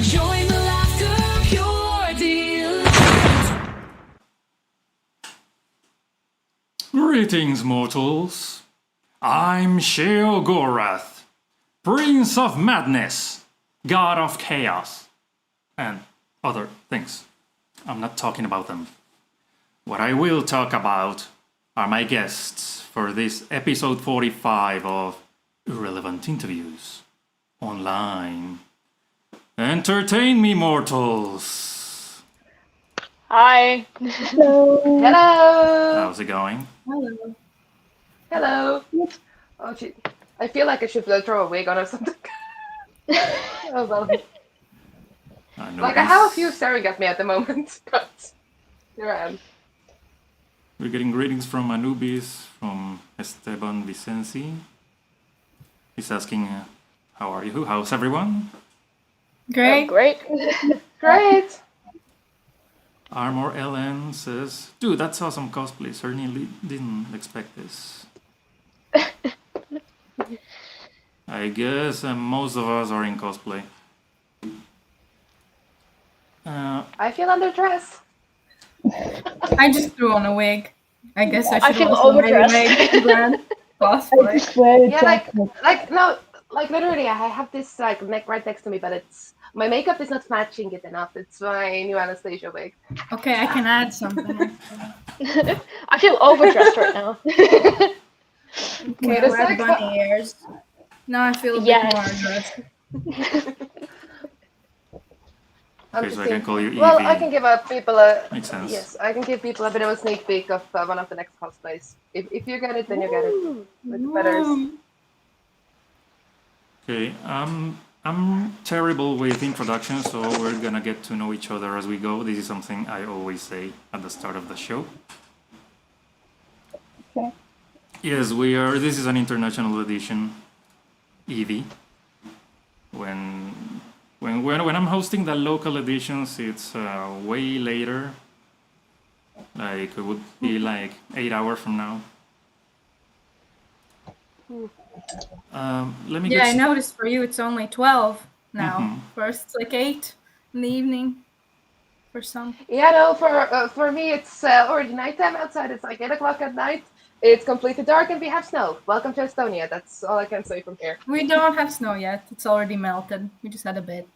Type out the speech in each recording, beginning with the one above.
Join the laughter, pure delight. Greetings, mortals. I'm Sheogorath, Prince of Madness, God of Chaos, and other things. I'm not talking about them. What I will talk about are my guests for this episode 45 of Irrelevant Interviews Online. Entertain me, mortals! Hi. Hello. Hello. How's it going? Hello. Hello. Oh, gee. I feel like I should throw a wig on or something. Oh, well. Like, I have a few staring at me at the moment, but here I am. We're getting greetings from Anubis, from Esteban Vicenci. He's asking, how are you? How's everyone? Great. Oh, great. Great. Armor LN says, dude, that's awesome cosplay. Certainly didn't expect this. I guess most of us are in cosplay. I feel underdressed. I just threw on a wig. I guess I I should feel also overdressed. maybe brand cosplay. just wear a Yeah, jacket. like literally, I have this like neck right next to me, but it's my makeup is not matching it enough. It's my new Anastasia wig. Okay, I can add something. I feel overdressed right now. Okay, Wait a I'll add sec. bunny ears. Now I feel a bit Yes. more dressed. Okay, so I can call you Evie. Well, I can give people a Makes sense. yes. I can give people a bit of a sneak peek of one of the next cosplays. If you get it, then you get it. With the feathers. Okay, I'm terrible with introductions, so we're gonna get to know each other as we go. This is something I always say at the start of the show. Okay. Yes, this is an international edition, Evie. When I'm hosting the local editions, it's way later. Like, it would be like 8 hours from now. Let me Yeah, I get noticed for you it's only 12 now. First, it's like 8 in the evening for some. Yeah, no. For me, it's already nighttime outside. It's like 8 o'clock at night. It's completely dark and we have snow. Welcome to Estonia. That's all I can say from here. We don't have snow yet. It's already melted. We just had a bit.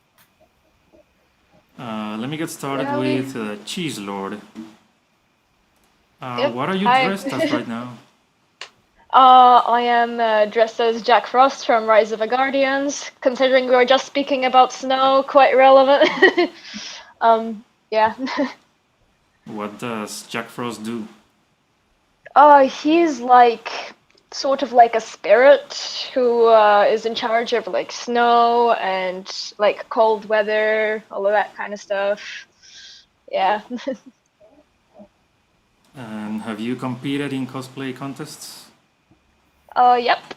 Let me get started Yeah, with Cheeselord. Yep, What are you hi. dressed as right now? I am dressed as Jack Frost from Rise of the Guardians. Considering we were just speaking about snow, quite relevant. Yeah. What does Jack Frost do? He's like sort of like a spirit who is in charge of like snow and like cold weather, all of that kind of stuff. Yeah. And have you competed in cosplay contests? Yep.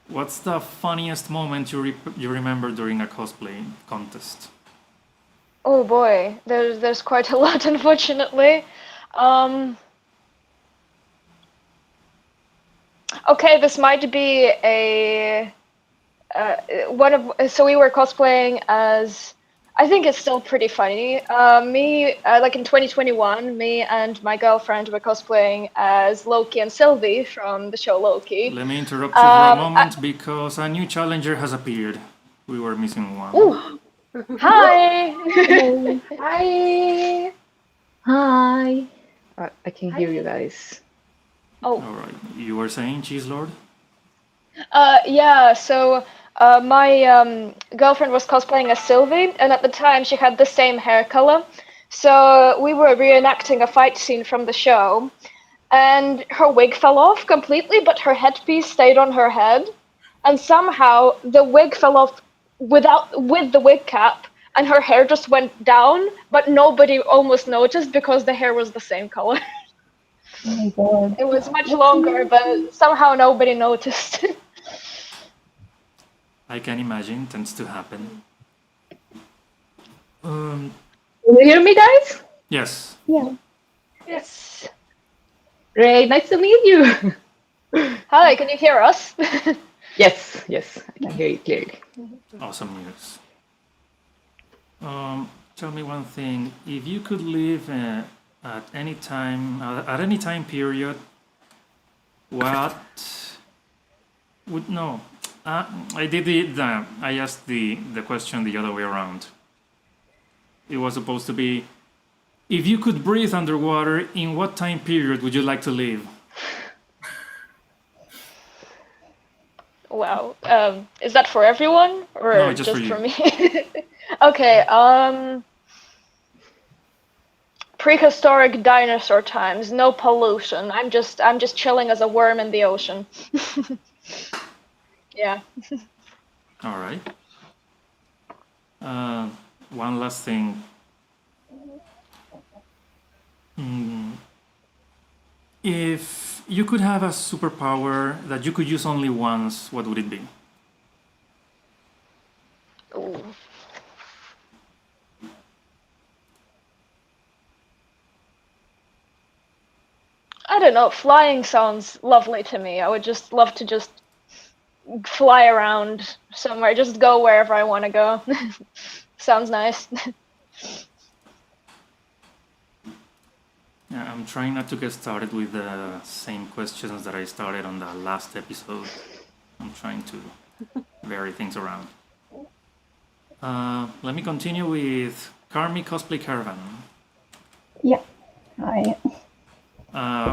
What's the funniest moment you remember during a cosplay contest? Oh boy, there's quite a lot, unfortunately. Okay, this might be a so we were cosplaying as, I think it's still pretty funny. Like in 2021, me and my girlfriend were cosplaying as Loki and Sylvie from the show Loki. Let me interrupt you for a moment because a new challenger has appeared. We were missing one. Ooh. Hi! Hi. Hi! Hi. I can hear you guys. Oh. Alright, you were saying, Cheeselord? Yeah, so my girlfriend was cosplaying as Sylvie, and at the time she had the same hair color. So we were reenacting a fight scene from the show, and her wig fell off completely, but her headpiece stayed on her head. And somehow the wig fell off with the wig cap, and her hair just went down, but nobody almost noticed because the hair was the same color. Oh my god. It was much longer, but somehow nobody noticed. I can imagine, tends to happen. Can you hear me, guys? Yes. Yeah. Yes. Great. Nice to meet you. Hi, can you hear us? Yes. I can hear you clearly. Awesome news. Tell me one thing. If you could live at any time period, what would no? I did I asked the question the other way around. It was supposed to be, if you could breathe underwater, in what time period would you like to live? Wow. Is that for everyone or No, just for just you. for me? Okay. Prehistoric dinosaur times, no pollution. I'm just chilling as a worm in the ocean. Yeah. All right. One last thing. If you could have a superpower that you could use only once, what would it be? Ooh. I don't know. Flying sounds lovely to me. I would just love to just fly around somewhere, just go wherever I want to go. Sounds nice. Yeah, I'm trying not to get started with the same questions that I started on the last episode. I'm trying to vary things around. Let me continue with CarmysCosplayCaravan. Yeah. Hi.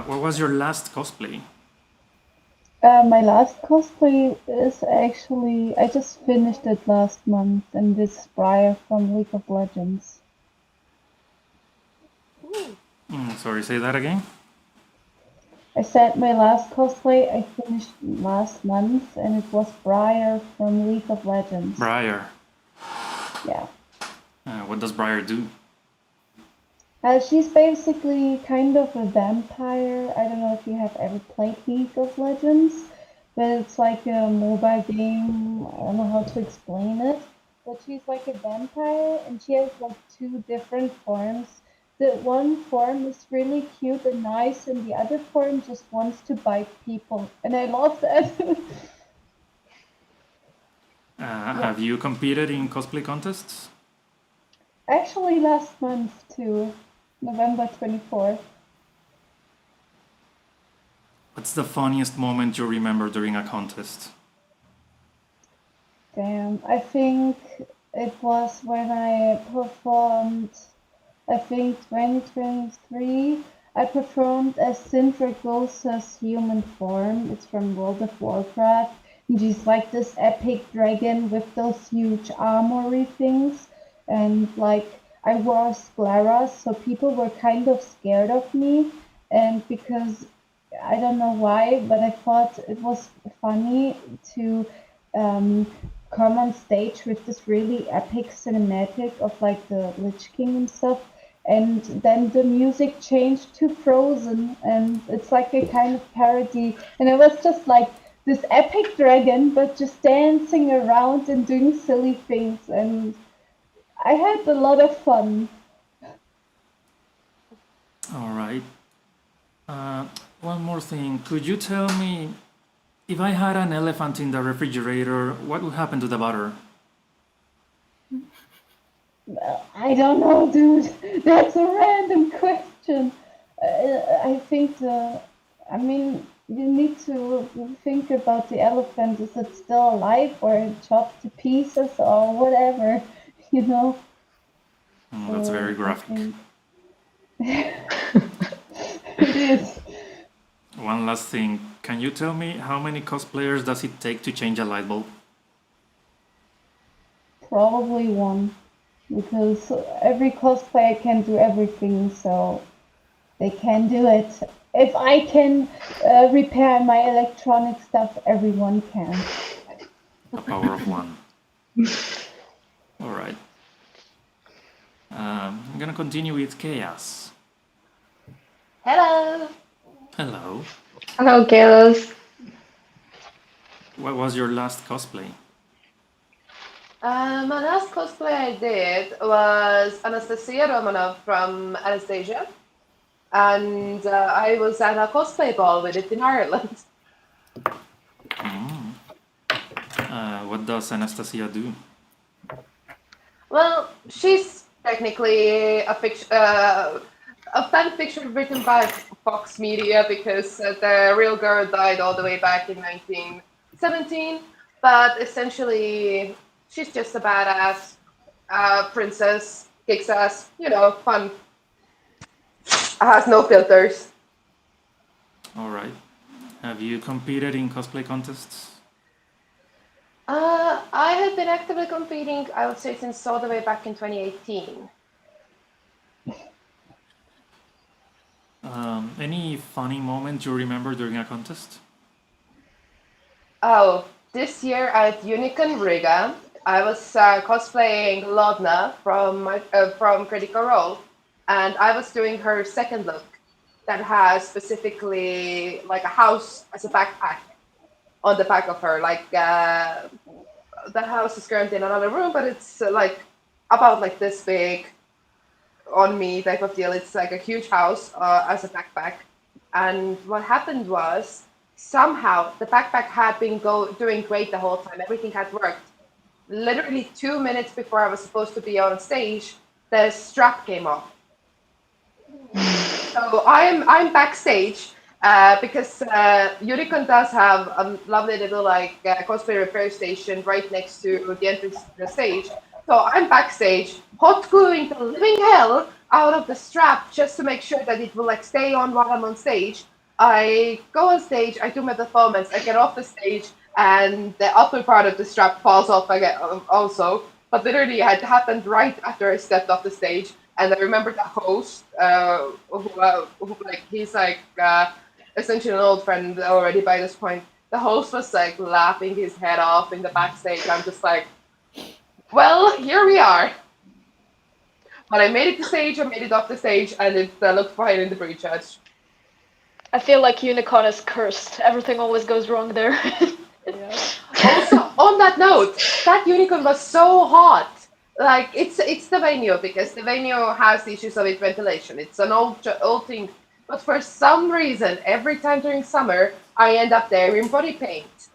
What was your last cosplay? My last cosplay is actually, I just finished it last month, and this Briar from League of Legends. Sorry, say that again? I said my last cosplay I finished last month, and it was Briar from League of Legends. Briar. Yeah. What does Briar do? She's basically kind of a vampire. I don't know if you have ever played League of Legends, but it's like a mobile game. I don't know how to explain it, but she's like a vampire, and she has like two different forms. The one form is really cute and nice, and the other form just wants to bite people, and I love that. Have you competed in cosplay contests? Actually, last month too, November 24th. What's the funniest moment you remember during a contest? Damn, I think it was when I performed, I think 2023, I performed as Sindragosa's human form. It's from World of Warcraft. And she's like this epic dragon with those huge armory things. And like, I wore scleras, so people were kind of scared of me. And because I don't know why, but I thought it was funny to come on stage with this really epic cinematic of like the Lich King and stuff, and then the music changed to Frozen, and it's like a kind of parody, and it was just like this epic dragon, but just dancing around and doing silly things, and I had a lot of fun. All right. One more thing. Could you tell me, if I had an elephant in the refrigerator, what would happen to the butter? I don't know, dude. That's a random question. I think I mean, you need to think about the elephant. Is it still alive or chopped to pieces or whatever? You know. That's very graphic. It is. One last thing. Can you tell me how many cosplayers does it take to change a light bulb? Probably one, because every cosplayer can do everything, so they can do it. If I can repair my electronic stuff, everyone can. The power of one. All right. I'm gonna continue with Chaos. Hello. Hello. Hello, Chaos. What was your last cosplay? My last cosplay I did was Anastasia Romanov from Anastasia, and I was at a cosplay ball with it in Ireland. What does Anastasia do? Well, she's technically a fan fiction written by Fox Media because the real girl died all the way back in 1917. But essentially, she's just a badass princess, kicks ass, fun. Has no filters. All right. Have you competed in cosplay contests? I have been actively competing, I would say, since all the way back in 2018. Any funny moment you remember during a contest? Oh, this year at Unicorn Riga, I was cosplaying Lodna from Critical Role, and I was doing her second look that has specifically like a house as a backpack on the back of her. Like the house is currently in another room, but it's like about like this big on me type of deal. It's like a huge house as a backpack. And what happened was somehow the backpack had been doing great the whole time. Everything had worked. Literally 2 minutes before I was supposed to be on stage, the strap came off. So I'm backstage because Unicorn does have a lovely little like cosplay repair station right next to the entrance to the stage. So I'm backstage, hot gluing the living hell out of the strap just to make sure that it will like stay on while I'm on stage. I go on stage, I do my performance, I get off the stage, and the upper part of the strap falls off again also. But literally, it had happened right after I stepped off the stage. And I remember the host, who like he's like essentially an old friend already by this point. The host was like laughing his head off in the backstage. I'm just like, well, here we are. But I made it to stage, I made it off the stage, and it looked fine in the pre-judge. I feel like Unicorn is cursed. Everything always goes wrong there. Also, on that note, that unicorn was so hot. Like it's the venue because the venue has the issues of its ventilation. It's an old thing, but for some reason, every time during summer, I end up there in body paint.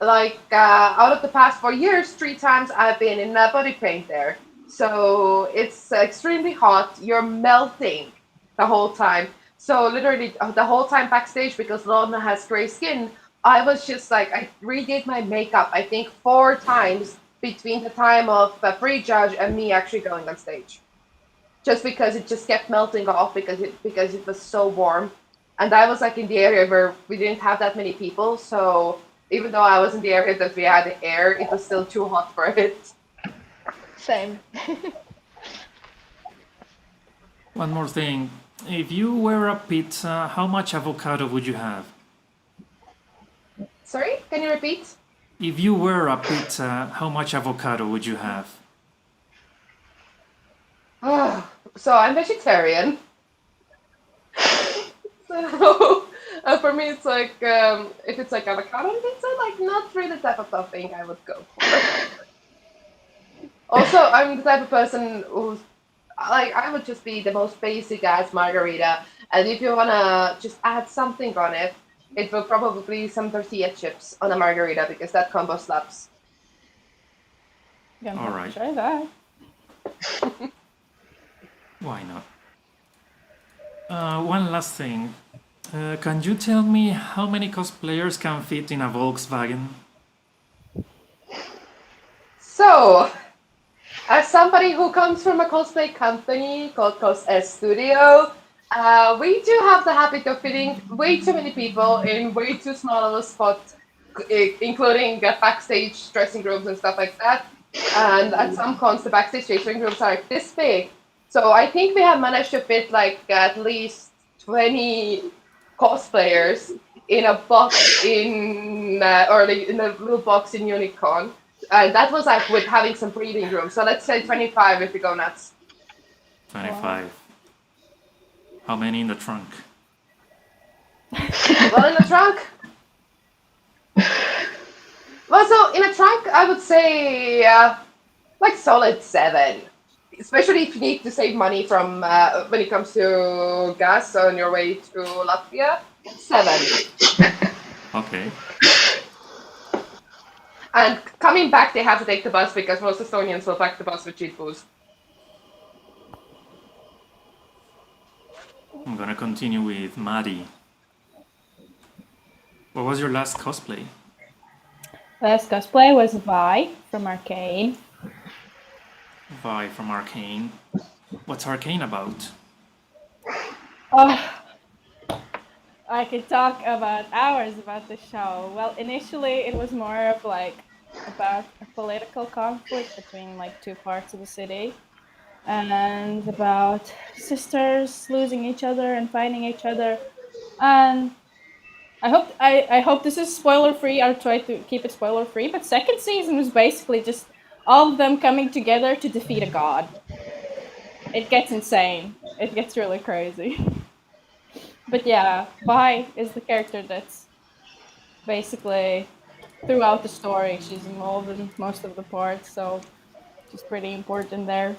Like out of the past 4 years, 3 times I've been in body paint there. So it's extremely hot. You're melting the whole time. So literally the whole time backstage, because Lorna has gray skin, I was just like, I redid my makeup, I think 4 times between the time of pre-judge and me actually going on stage. Just because it just kept melting off because it was so warm. And I was like in the area where we didn't have that many people, so even though I was in the area that we had air, it was still too hot for it. Same. One more thing. If you were a pizza, how much avocado would you have? Sorry, can you repeat? If you were a pizza, how much avocado would you have? So I'm vegetarian. So for me, it's like if it's like avocado on pizza, like not really the type of topping I would go for. Also, I'm the type of person who's like I would just be the most basic ass margarita, and if you wanna just add something on it, it will probably be some tortilla chips on a margarita because that combo slaps. Gonna All have to right. try that. Why not? One last thing. Can you tell me how many cosplayers can fit in a Volkswagen? So, as somebody who comes from a cosplay company called Cos Studio, we do have the habit of fitting way too many people in way too small of a spot, including backstage dressing rooms and stuff like that. And at some cons, the backstage dressing rooms are like this big. So I think we have managed to fit like at least 20 cosplayers in a box in a little box in Unicorn. And that was like with having some breathing room. So let's say 25 if we go nuts. 25. How many in the trunk? Well, in the trunk. Well, so in a trunk, I would say like solid 7. Especially if you need to save money from when it comes to gas on your way to Latvia. 7. Okay. And coming back, they have to take the bus because most Estonians will pack the bus with cheap booze. I'm gonna continue with Maddie. What was your last cosplay? Last cosplay was Vi from Arcane. Vi from Arcane. What's Arcane about? Oh, I could talk about hours about the show. Well, initially it was more of like about a political conflict between like two parts of the city, and about sisters losing each other and finding each other. And I hope this is spoiler free. I'll try to keep it spoiler free. But second season was basically just all of them coming together to defeat a god. It gets insane. It gets really crazy. But yeah, Vi is the character that's basically throughout the story. She's involved in most of the parts, so she's pretty important there.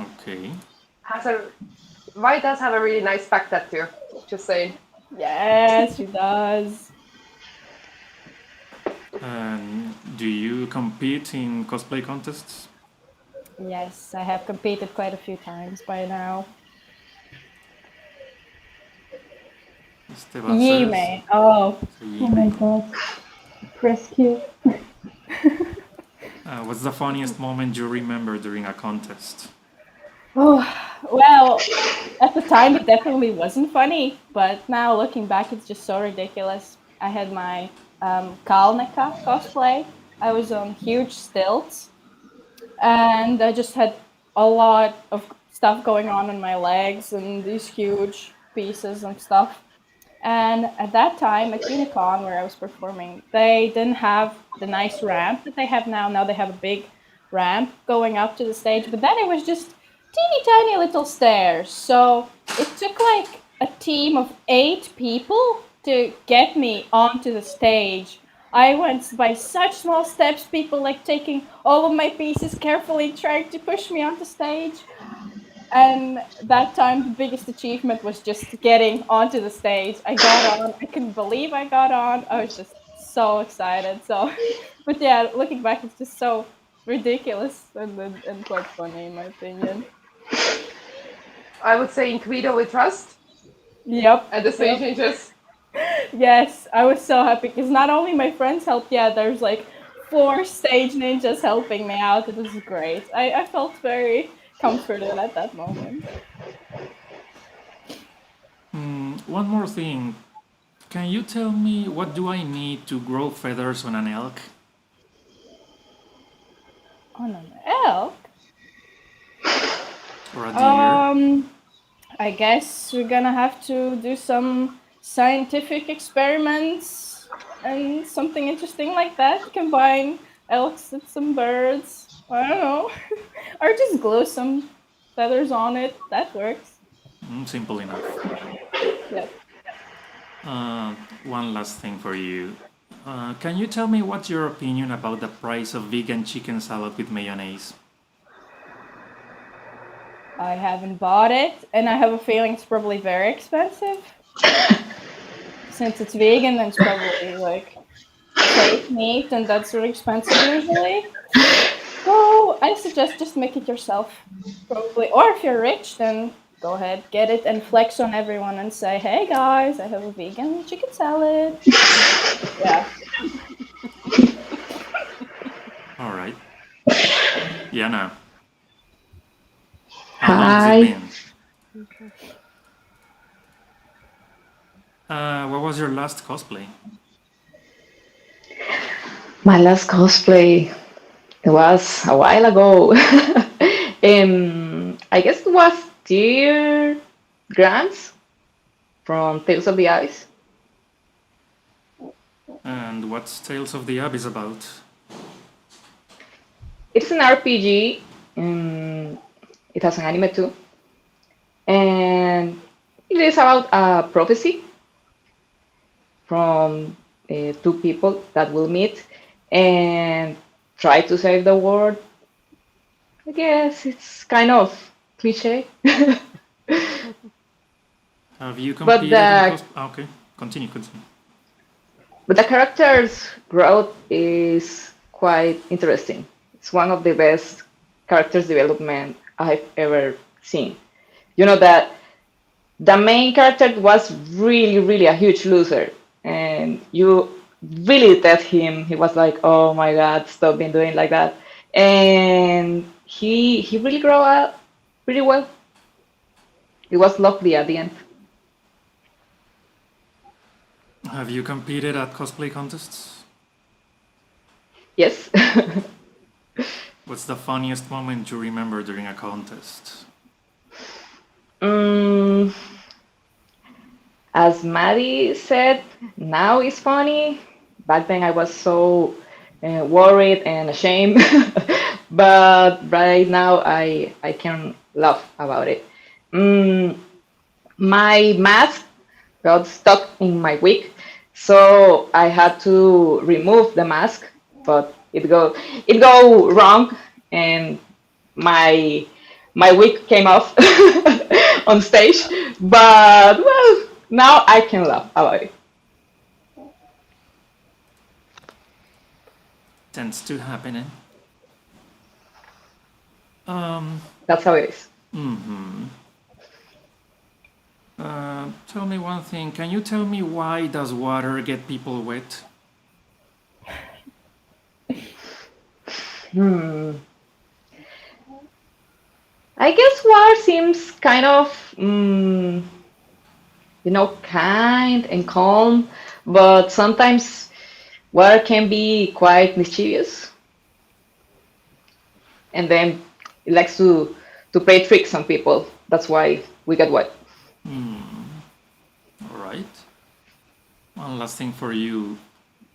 Okay. Vi does have a really nice back tattoo. Just saying. Yes, she does. Do you compete in cosplay contests? Yes, I have competed quite a few times by now. Esteban Yee, says- man. Oh. Oh my god. Press Q. What's the funniest moment you remember during a contest? Oh, well, at the time it definitely wasn't funny, but now looking back, it's just so ridiculous. I had my Kalneka cosplay. I was on huge stilts, and I just had a lot of stuff going on in my legs and these huge pieces and stuff. And at that time, at Unicon, where I was performing, they didn't have the nice ramp that they have now. Now they have a big ramp going up to the stage, but then it was just teeny tiny little stairs. So it took like a team of 8 people to get me onto the stage. I went by such small steps, people like taking all of my pieces carefully, trying to push me onto stage. And that time, the biggest achievement was just getting onto the stage. I got on. I couldn't believe I got on. I was just so excited. So, but yeah, looking back, it's just so ridiculous and quite funny in my opinion. I would say in Guido we trust. Yep. And the stage ninjas. Yes, I was so happy because not only my friends helped. Yeah, there's like 4 stage ninjas helping me out. It was great. I felt very comforted at that moment. One more thing. Can you tell me what do I need to grow feathers on an elk? On an elk? Or a deer? I guess we're gonna have to do some scientific experiments and something interesting like that. Combine elks with some birds. I don't know. Or just glue some feathers on it. That works. Simple enough. Yep. One last thing for you. Can you tell me what's your opinion about the price of vegan chicken salad with mayonnaise? I haven't bought it, and I have a feeling it's probably very expensive. Since it's vegan, then it's probably like fake meat, and that's really expensive usually. So I suggest just make it yourself, probably. Or if you're rich, then go ahead, get it, and flex on everyone and say, "Hey guys, I have a vegan chicken salad." Yeah. All right. Jana. How long Hi. has it been? What was your last cosplay? My last cosplay was a while ago. I guess it was Dear Grants from Tales of the Ice. And what's Tales of the Abyss about? It's an RPG. It has an anime too. And it is about a prophecy from 2 people that will meet and try to save the world. I guess it's kind of cliche. Have you But competed the- in okay, continue. But the character's growth is quite interesting. It's one of the best characters development I've ever seen. You know that the main character was really, really a huge loser, and you really test him. He was like, "Oh my God, stop being doing like that," and he really grew up pretty well. It was lovely at the end. Have you competed at cosplay contests? Yes. What's the funniest moment you remember during a contest? Mm, as Maddie said, now it's funny. Back then I was so worried and ashamed, but right now I can laugh about it. Mm, my mask got stuck in my wig, so I had to remove the mask, but it go wrong, and my my wig came off on stage. But well, now I can laugh about it. Tends to happen, eh? That's how it is. Tell me one thing. Can you tell me why does water get people wet? I guess water seems kind of kind and calm, but sometimes water can be quite mischievous, and then it likes to play tricks on people. That's why we get wet. All right. One last thing for you.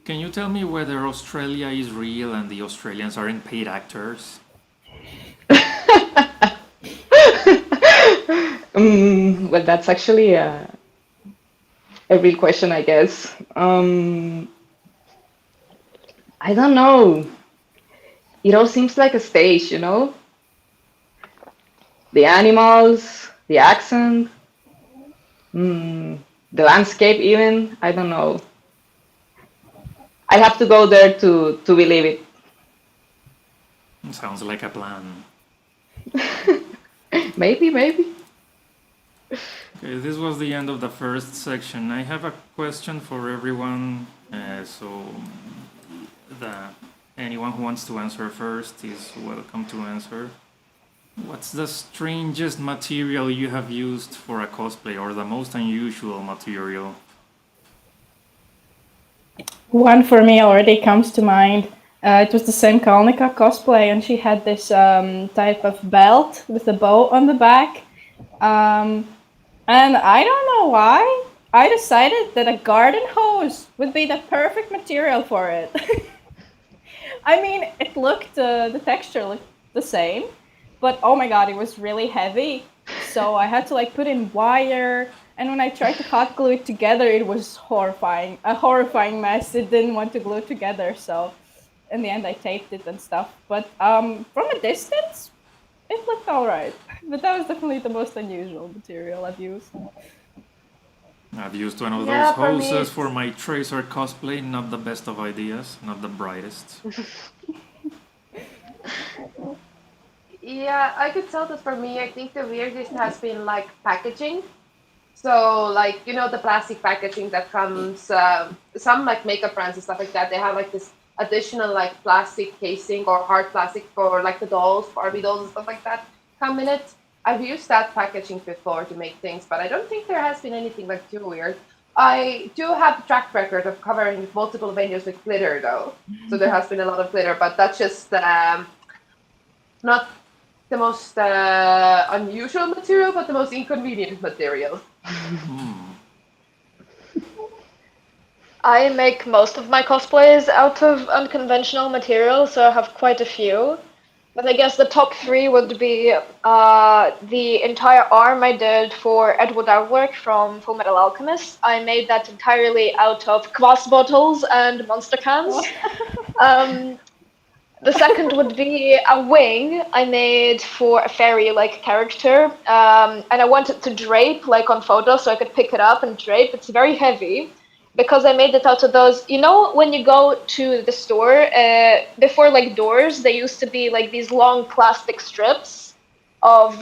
Can you tell me whether Australia is real and the Australians aren't paid actors? Well, that's actually a real question, I guess. I don't know. It all seems like a stage, you know? The animals, the accent, the landscape, even. I don't know. I have to go there to believe it. Sounds like a plan. Maybe, maybe. Okay, this was the end of the first section. I have a question for everyone, so anyone who wants to answer first is welcome to answer. What's the strangest material you have used for a cosplay, or the most unusual material? One for me already comes to mind. It was the same Kalnika cosplay, and she had this type of belt with a bow on the back. And I don't know why. I decided that a garden hose would be the perfect material for it. I mean, the texture looked the same, but oh my god, it was really heavy. So I had to like put in wire, and when I tried to hot glue it together, it was horrifying. A horrifying mess. It didn't want to glue together, so in the end I taped it and stuff. But from a distance, it looked alright. But that was definitely the most unusual material I've used. I've used one of Yeah, those for me hoses it's- for my tracer cosplay. Not the best of ideas, not the brightest. Yeah, I could tell that for me, I think the weirdest has been like packaging. So like the plastic packaging that comes, some like makeup brands and stuff like that. They have like this additional like plastic casing or hard plastic for like the dolls, Barbie dolls and stuff like that come in it. I've used that packaging before to make things, but I don't think there has been anything like too weird. I do have a track record of covering multiple venues with glitter though, so there has been a lot of glitter, but that's just not the most unusual material, but the most inconvenient material. I make most of my cosplays out of unconventional material, so I have quite a few. But I guess the top three would be the entire arm I did for Edward Outwork from Full Metal Alchemist. I made that entirely out of kvass bottles and monster cans. The second would be a wing I made for a fairy-like character, and I wanted to drape like on photos so I could pick it up and drape. It's very heavy. because I made it out of those. You know, when you go to the store, before like doors, there used to be like these long plastic strips of,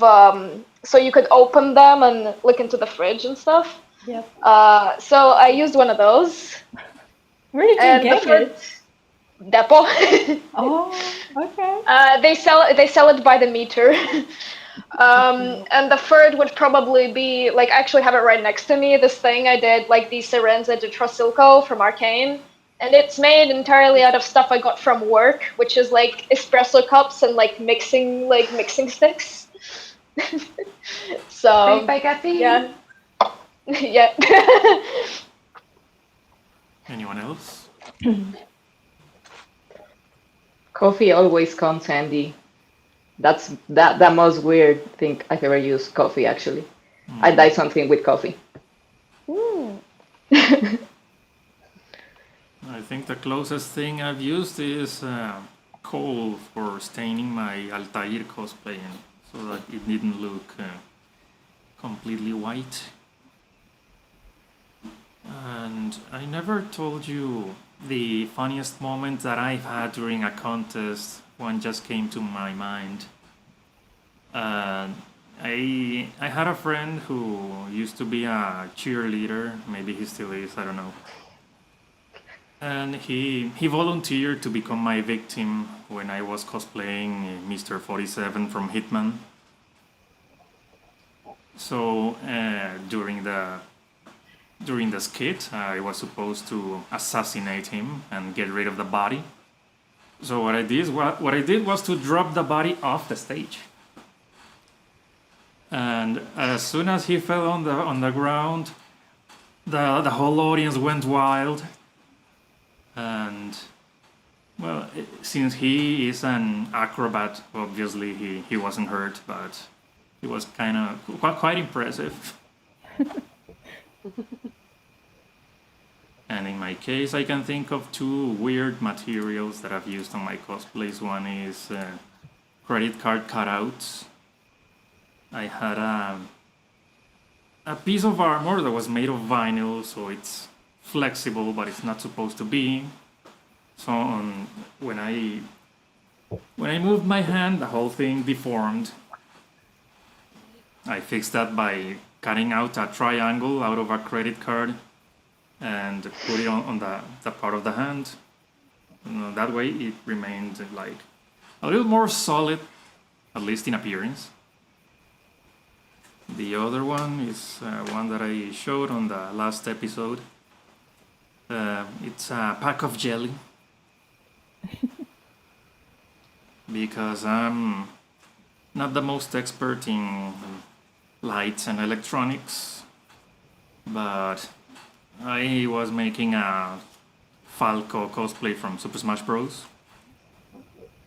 so you could open them and look into the fridge and stuff. Yep. So I used one of those. Where did you And the get third it? depot. Oh, okay. They sell it by the meter. And the third would probably be like, I actually have it right next to me. This thing I did, like the Serenza de Trasilco from Arcane, and it's made entirely out of stuff I got from work, which is like espresso cups and like mixing sticks. So Made by caffeine. yeah, yeah. Anyone else? Coffee always comes handy. That's the most weird thing I've ever used. Coffee, actually. I dye something with coffee. I think the closest thing I've used is coal for staining my Altair cosplay so that it didn't look completely white. And I never told you the funniest moment that I've had during a contest. One just came to my mind. I had a friend who used to be a cheerleader. Maybe he still is, I don't know. And he volunteered to become my victim when I was cosplaying Mr. 47 from Hitman. So during the skit, I was supposed to assassinate him and get rid of the body. So what I did was to drop the body off the stage. And as soon as he fell on the ground, the whole audience went wild. And well, since he is an acrobat, obviously he wasn't hurt, but it was kind of quite impressive. And in my case, I can think of two weird materials that I've used on my cosplays. One is credit card cutouts. I had a piece of armor that was made of vinyl, so it's flexible, but it's not supposed to be. So when I moved my hand, the whole thing deformed. I fixed that by cutting out a triangle out of a credit card and put it on the part of the hand. That way it remained like a little more solid, at least in appearance. The other one is one that I showed on the last episode. It's a pack of jelly. Because I'm not the most expert in lights and electronics, but I was making a Falco cosplay from Super Smash Bros.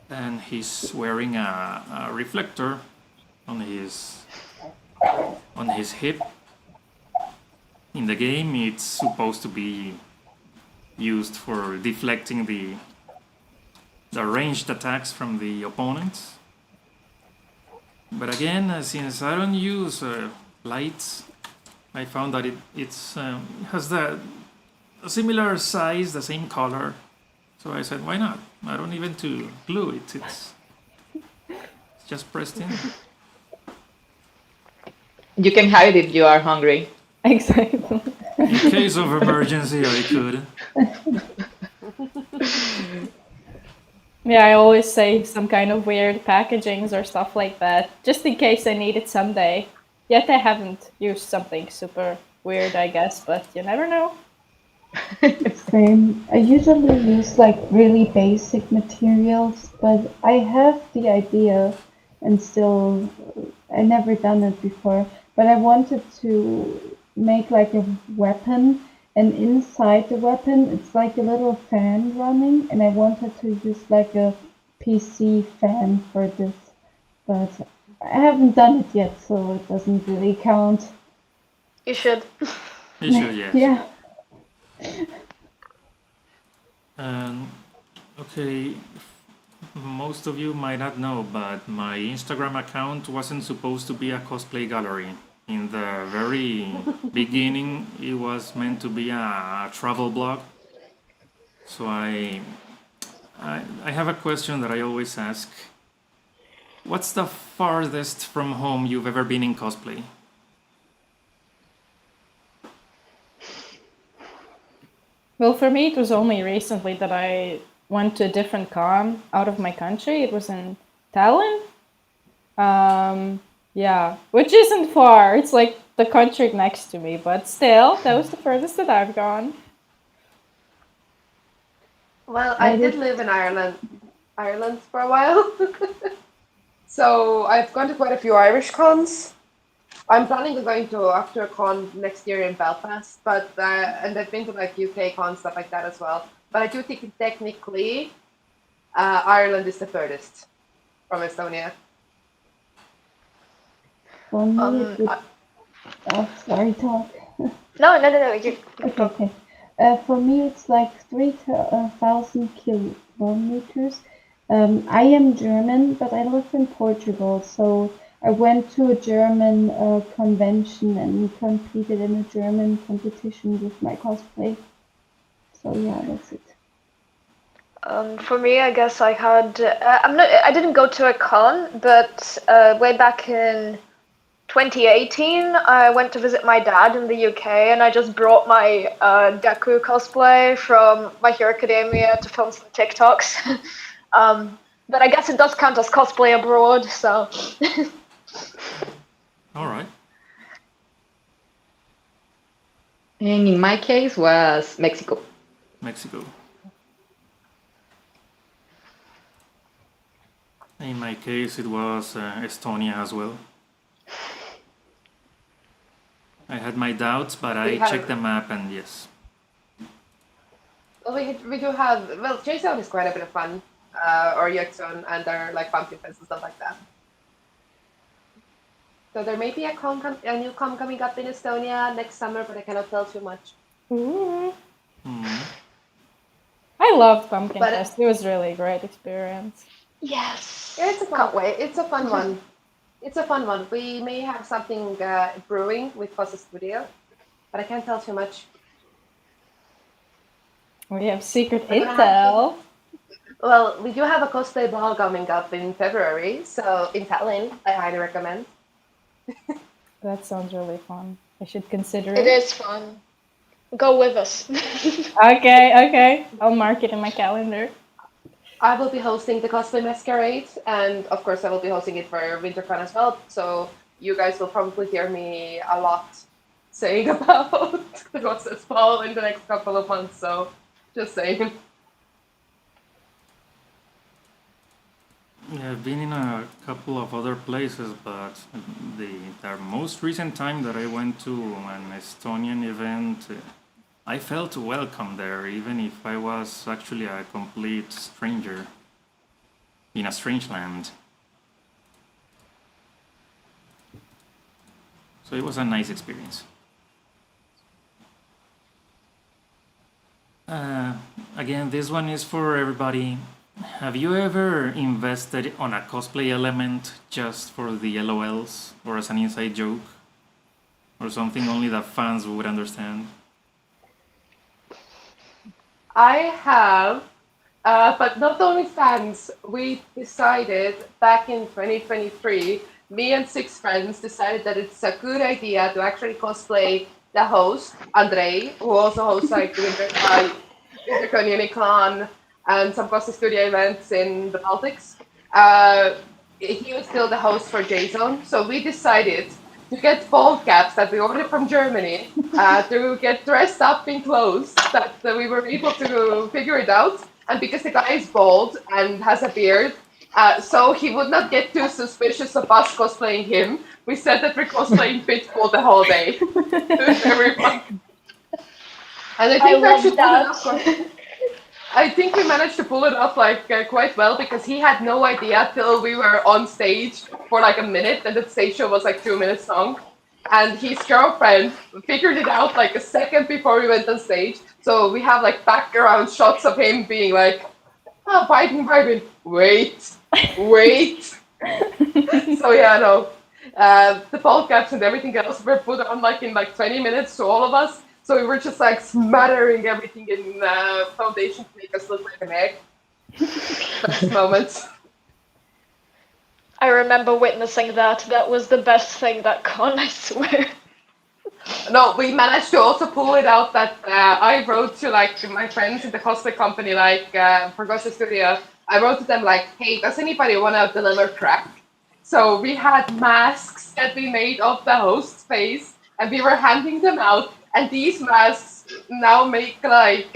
And he's wearing a reflector on his hip. In the game, it's supposed to be used for deflecting the ranged attacks from the opponents. But again, since I don't use lights, I found that it has a similar size, the same color. So I said, why not? I don't even to glue it. It's just pressed in. You can hide if you are hungry. Exactly. In case of emergency, I could. Yeah, I always save some kind of weird packagings or stuff like that, just in case I need it someday. Yet I haven't used something super weird, I guess, but you never know. Same. I usually use like really basic materials, but I have the idea and still I never done it before, but I wanted to make like a weapon, and inside the weapon it's like a little fan running, and I wanted to use like a PC fan for this, but I haven't done it yet, so it doesn't really count. You should. You should, yes. Yeah. Okay, most of you might not know, but my Instagram account wasn't supposed to be a cosplay gallery. In the very beginning, it was meant to be a travel blog. So I have a question that I always ask. What's the farthest from home you've ever been in cosplay? Well, for me, it was only recently that I went to a different con out of my country. It was in Tallinn. Yeah, which isn't far. It's like the country next to me, but still, that was the furthest that I've gone. Well, I did live in Ireland for a while. So I've gone to quite a few Irish cons. I'm planning on going to after a con next year in Belfast, but and I've been to like UK cons, stuff like that as well. But I do think technically Ireland is the furthest from Estonia. For me, it would... Oh, sorry, talk. No. You. Okay. For me, it's like 3,000 kilometers. I am German, but I live in Portugal, so I went to a German convention and competed in a German competition with my cosplay. So yeah, that's it. For me, I guess I had. I didn't go to a con, but way back in 2018, I went to visit my dad in the UK, and I just brought my Deku cosplay from My Hero Academia to film some TikToks. But I guess it does count as cosplay abroad, so. All right. And in my case was Mexico. Mexico. In my case, it was Estonia as well. I had my doubts, but I checked the map, and yes. Well, we do have, well, Cheeselord is quite a bit of fun, or Yexon, and there are like pumpkin fest and stuff like that. So there may be a new con coming up in Estonia next summer, but I cannot tell too much. Ooh. I loved Pumpkin But- Fest. It was really a great experience. Yes. Yeah, it's a fun one. It's a fun one. We may have something brewing with Fossa Studio, but I can't tell too much. We have secret We're gonna intel. Well, we do have a cosplay ball coming up in February, so in Tallinn, I highly recommend. That sounds really fun. I should consider it. It is fun. Go with us. Okay. I'll mark it in my calendar. I will be hosting the Cosplay Masquerade, and of course I will be hosting it for WinterCon as well, so you guys will probably hear me a lot saying about the Cosplay Ball in the next couple of months, so just saying. Yeah, I've been in a couple of other places, but the most recent time that I went to an Estonian event, I felt welcome there, even if I was actually a complete stranger in a strange land. So it was a nice experience. Again, this one is for everybody. Have you ever invested on a cosplay element just for the LOLs or as an inside joke? Or something only the fans would understand? I have, but not only fans, we decided back in 2023, me and 6 friends decided that it's a good idea to actually cosplay the host, Andrei, who also hosts like the WinterCon Unicon and some cosplay studio events in the Baltics. He was still the host for JZone, so we decided to get bald caps that we ordered from Germany, to get dressed up in clothes that we were able to figure it out. And because the guy is bald and has a beard, so he would not get too suspicious of us cosplaying him, we said that we're cosplaying Pitbull the whole day. It was very fun. And I think we actually pulled it off. I think we managed to pull it off like quite well because he had no idea till we were on stage for like a minute, and the stage show was like 2 minutes long. And his girlfriend figured it out like a second before we went on stage. So we have like background shots of him being like, oh, Biden, wait. So yeah, no. The ball caps and everything else were put on like in like 20 minutes to all of us. So we were just like smattering everything in foundation to make us look like an egg. Best moments. I remember witnessing that. That was the best thing that con, I swear. No, we managed to also pull it out that I wrote to like my friends in the cosplay company, like for Ghost Studio. I wrote to them like, "Hey, does anybody want to deliver crack?" So we had masks that we made of the host's face, and we were handing them out. And these masks now make like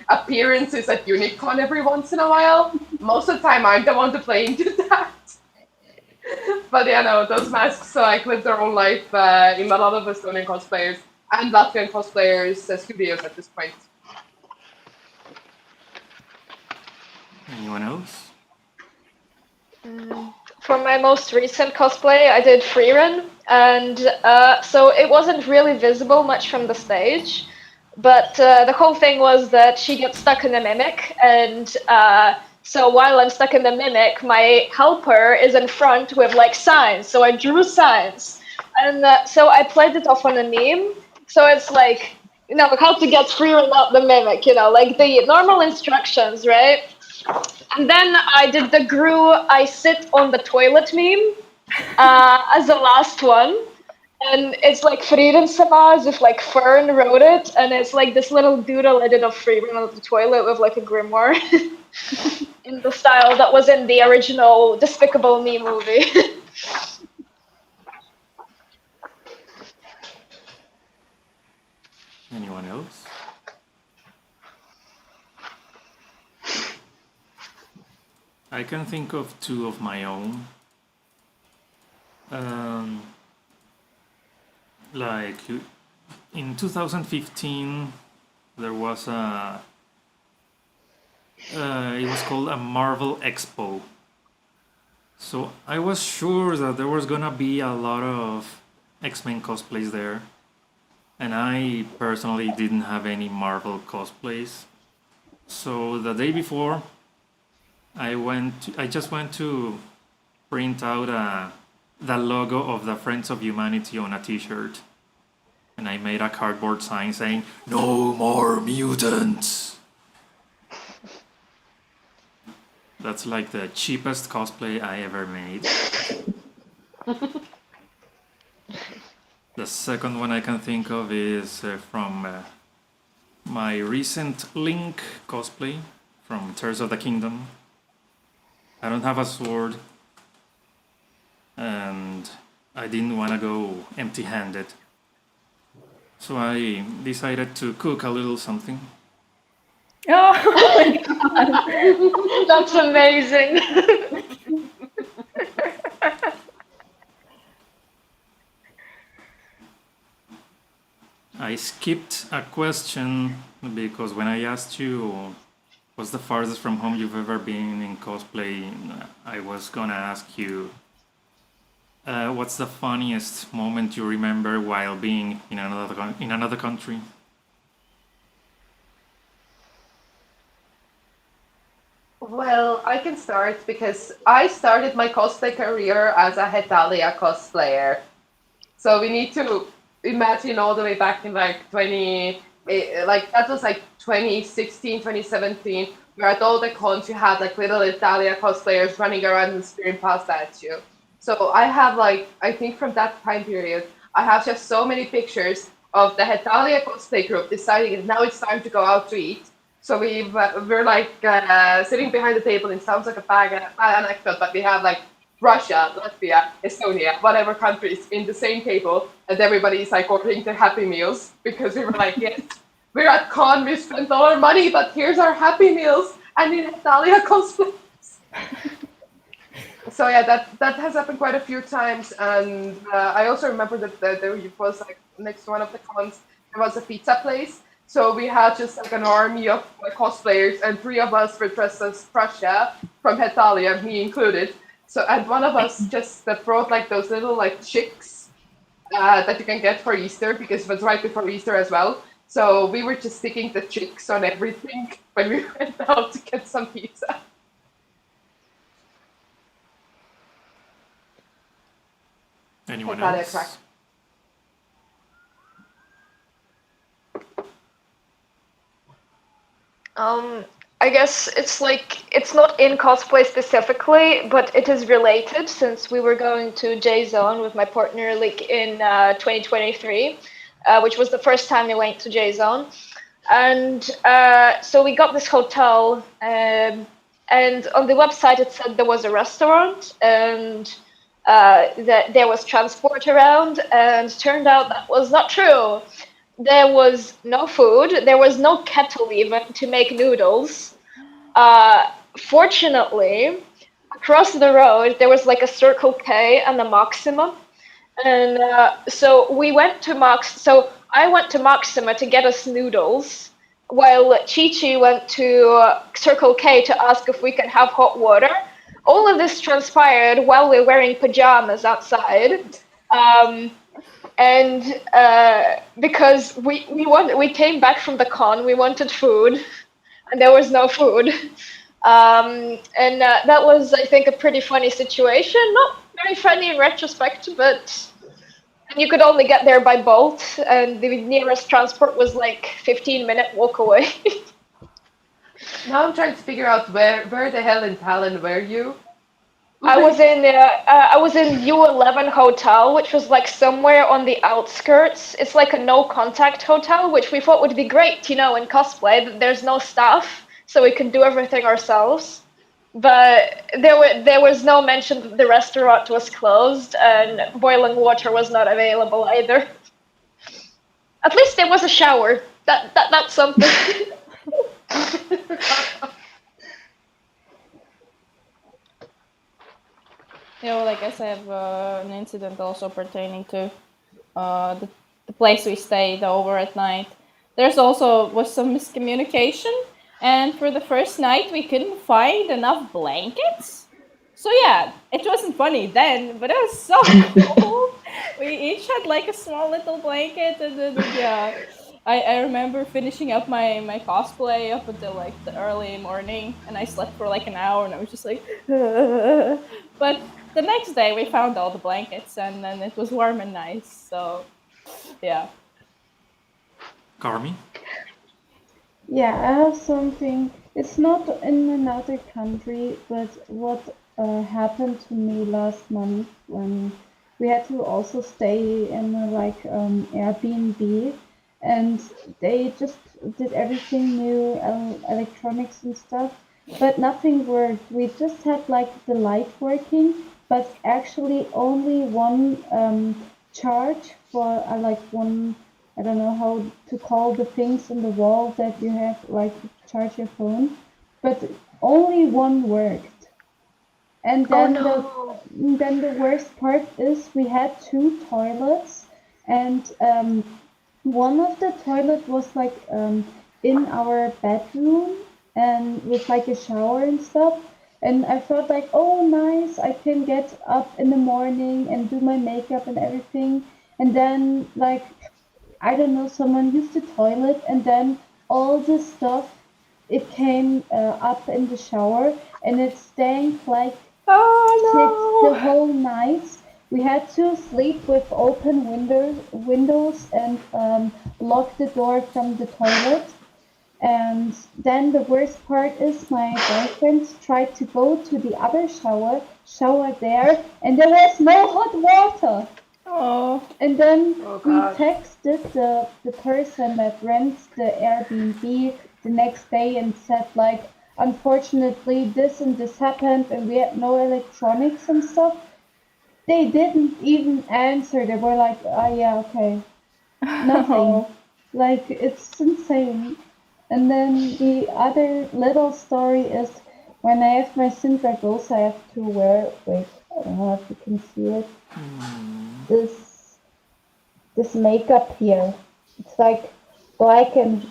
appearances at Unicon every once in a while. Most of the time, I'm the one to play into that. But yeah, no, those masks like live their own life in a lot of Estonian cosplayers and Latvian cosplayers studios at this point. Anyone else? For my most recent cosplay, I did freerun, and so it wasn't really visible much from the stage, but the whole thing was that she gets stuck in a mimic, and so while I'm stuck in the mimic, my helper is in front with like signs, so I drew signs, and so I played it off on a meme, so it's like, you know, how to get freerun out the mimic, you know, like the normal instructions, right? And then I did the Gru I sit on the toilet meme as the last one. And it's like Friedensama as if like Fern wrote it. And it's like this little doodle I did of Frieden on the toilet with like a grimoire in the style that was in the original Despicable Me movie. Anyone else? I can think of two of my own. Like in 2015, there was a. It was called a Marvel Expo. So I was sure that there was gonna be a lot of X-Men cosplays there. And I personally didn't have any Marvel cosplays. So the day before, I just went to print out the logo of the Friends of Humanity on a t-shirt. And I made a cardboard sign saying, "No more mutants!" That's like the cheapest cosplay I ever made. The second one I can think of is from my recent Link cosplay from Tears of the Kingdom. I don't have a sword, and I didn't want to go empty-handed. So I decided to cook a little something. Oh my god. That's amazing. I skipped a question because when I asked you what's the farthest from home you've ever been in cosplay, I was gonna ask you what's the funniest moment you remember while being in another country? Well, I can start because I started my cosplay career as a Hetalia cosplayer. So we need to imagine all the way back in like like that was like 2016, 2017, where at all the cons you had like little Italia cosplayers running around and spearing pasta at you. So I have like, I think from that time period, I have just so many pictures of the Hetalia cosplay group deciding that now it's time to go out to eat. So we're like sitting behind the table. It sounds like a bad anecdote, but we have like Russia, Latvia, Estonia, whatever countries in the same table, and everybody is like ordering their Happy Meals because we were like, yes, we're at con, we spent all our money, but here's our Happy Meals, and in Italia cosplays. So yeah, that has happened quite a few times, and I also remember that there was like next to one of the cons, there was a pizza place. So we had just like an army of like, cosplayers, and three of us were dressed as Prussia from Hetalia, me included. So, and one of us just brought like those little like chicks that you can get for Easter because it was right before Easter as well. So we were just sticking the chicks on everything when we went out to get some pizza. Anyone Cardiac else? track. I guess it's not in cosplay specifically, but it is related since we were going to J Zone with my partner like in 2023, which was the first time we went to J Zone, and so we got this hotel, and on the website it said there was a restaurant and that there was transport around, and turned out that was not true. There was no food. There was no kettle even to make noodles. Fortunately, across the road there was like a Circle K and a Maxima, and so we went to Max. So I went to Maxima to get us noodles, while Chi Chi went to Circle K to ask if we can have hot water. All of this transpired while we were wearing pajamas outside. And because we came back from the con, we wanted food, and there was no food. And that was, I think, a pretty funny situation. Not very funny in retrospect, but you could only get there by boat, and the nearest transport was like 15-minute walk away. Now I'm trying to figure out where the hell in Tallinn were you? I was in U11 hotel, which was like somewhere on the outskirts. It's like a no contact hotel, which we thought would be great, in cosplay, that there's no staff, so we can do everything ourselves. But there was no mention that the restaurant was closed and boiling water was not available either. At least there was a shower. That's something. I guess I have an incident also pertaining to the place we stayed over at night. There's also was some miscommunication, and for the first night we couldn't find enough blankets. So yeah, it wasn't funny then, but it was so cold. We each had like a small little blanket, and then yeah, I remember finishing up my cosplay up until like the early morning, and I slept for like an hour, and I was just like, but the next day we found all the blankets, and then it was warm and nice. So yeah. Carmy? Yeah, I have something. It's not in another country, but what happened to me last month when we had to also stay in a Airbnb, and they just did everything new, electronics and stuff, but nothing worked. We just had like the light working, but actually only one charge for one. I don't know how to call the things in the wall that you have like to charge your phone, but only one worked. And then the worst part is we had two toilets, and one of the toilet was like in our bedroom and with like a shower and stuff. And I felt like, oh nice, I can get up in the morning and do my makeup and everything. And then like I don't know, someone used the toilet, and then all the stuff it came up in the shower, and it stank like the whole night. We had to sleep with open windows and lock the door from the toilet. And then the worst part is my boyfriend tried to go to the other shower there, and there was no hot water. Oh. And then we God. texted the person that rents the Airbnb the next day and said like, unfortunately this and this happened and we had no electronics and stuff. They didn't even answer. They were like, oh yeah, okay. Nothing. Like, it's insane. And then the other little story is when I have my Sintra goals, I have to wear, wait, I don't know if you can see it. This makeup here. It's like black and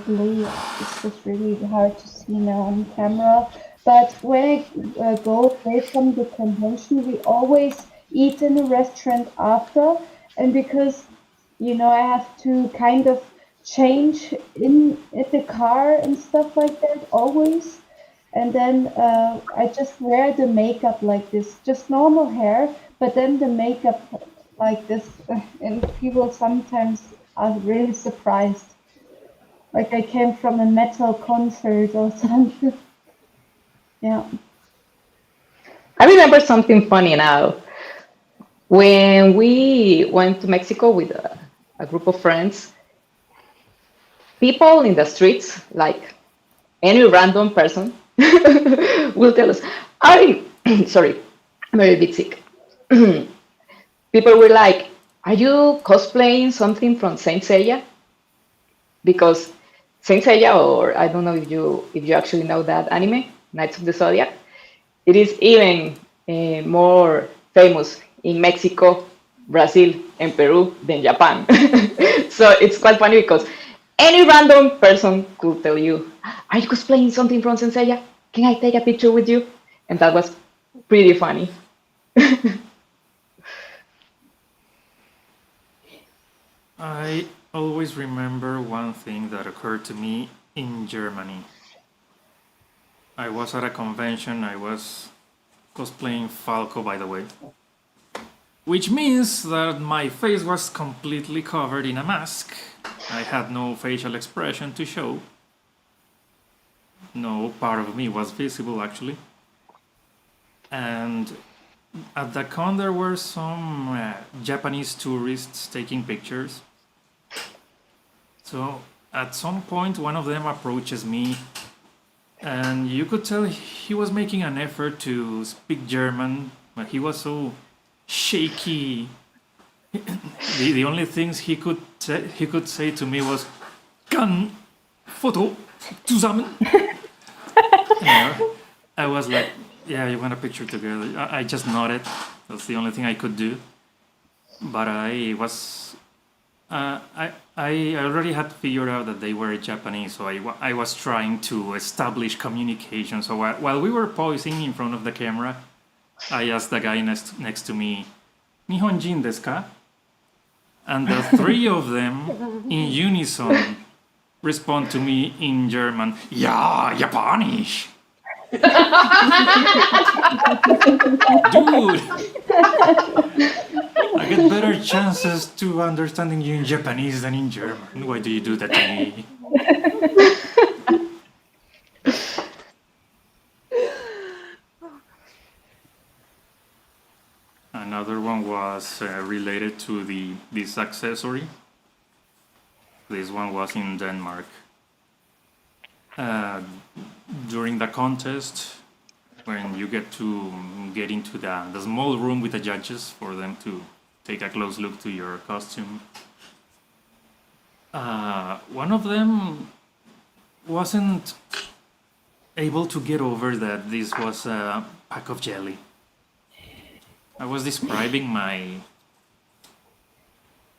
blue. It's just really hard to see now on camera. But when I go away from the convention, we always eat in a restaurant after. And because, I have to kind of change in at the car and stuff like that always. And then I just wear the makeup like this, just normal hair, but then the makeup like this, and people sometimes are really surprised. Like I came from a metal concert or something. Yeah. I remember something funny now. When we went to Mexico with a group of friends, people in the streets, like any random person, will tell us, "I, sorry, I'm a bit sick." People were like, "Are you cosplaying something from Saint Seiya?" Because Saint Seiya, or I don't know if you actually know that anime, Knights of the Zodiac, it is even more famous in Mexico, Brazil, and Peru than Japan. So it's quite funny because any random person could tell you, "Are you cosplaying something from Saint Seiya? Can I take a picture with you?" And that was pretty funny. I always remember one thing that occurred to me in Germany. I was at a convention, I was cosplaying Falco, by the way. Which means that my face was completely covered in a mask. I had no facial expression to show. No part of me was visible, actually. And at the con, there were some Japanese tourists taking pictures. So at some point, one of them approaches me, and you could tell he was making an effort to speak German, but he was so shaky. The only things he could say to me was "Kann Foto zusammen." I was like, "Yeah, you want a picture together?" I just nodded. That's the only thing I could do. But I was, I already had figured out that they were Japanese, so I was trying to establish communication. So while we were posing in front of the camera, I asked the guy next to me, "Nihonjin desu ka?" And the three of them, in unison, respond to me in German, "Ja, Japanisch." Dude, I get better chances to understanding you in Japanese than in German. Why do you do that to me? Another one was related to this accessory. This one was in Denmark. During the contest, when you get into the small room with the judges for them to take a close look to your costume, one of them wasn't able to get over that this was a pack of jelly. I was describing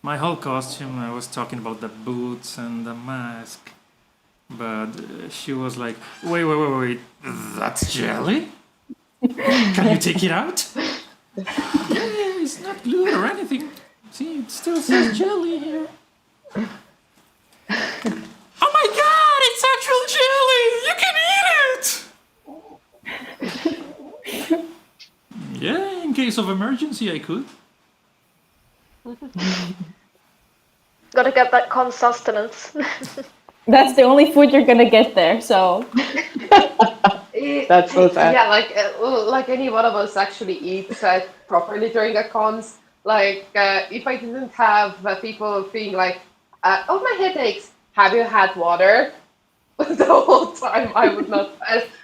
my whole costume. I was talking about the boots and the mask, but she was like, wait, that's jelly? Can you take it out? Yeah, it's not glued or anything. See, it still says jelly here. Oh my god, it's actual jelly! You can eat it! Yeah, in case of emergency, I could. Gotta get that con sustenance. That's the only food you're gonna get there, so. That's so sad. Yeah, like any one of us actually eats properly during a cons. Like if I didn't have people being like, "Oh, my head aches. Have you had water?" The whole time I would not.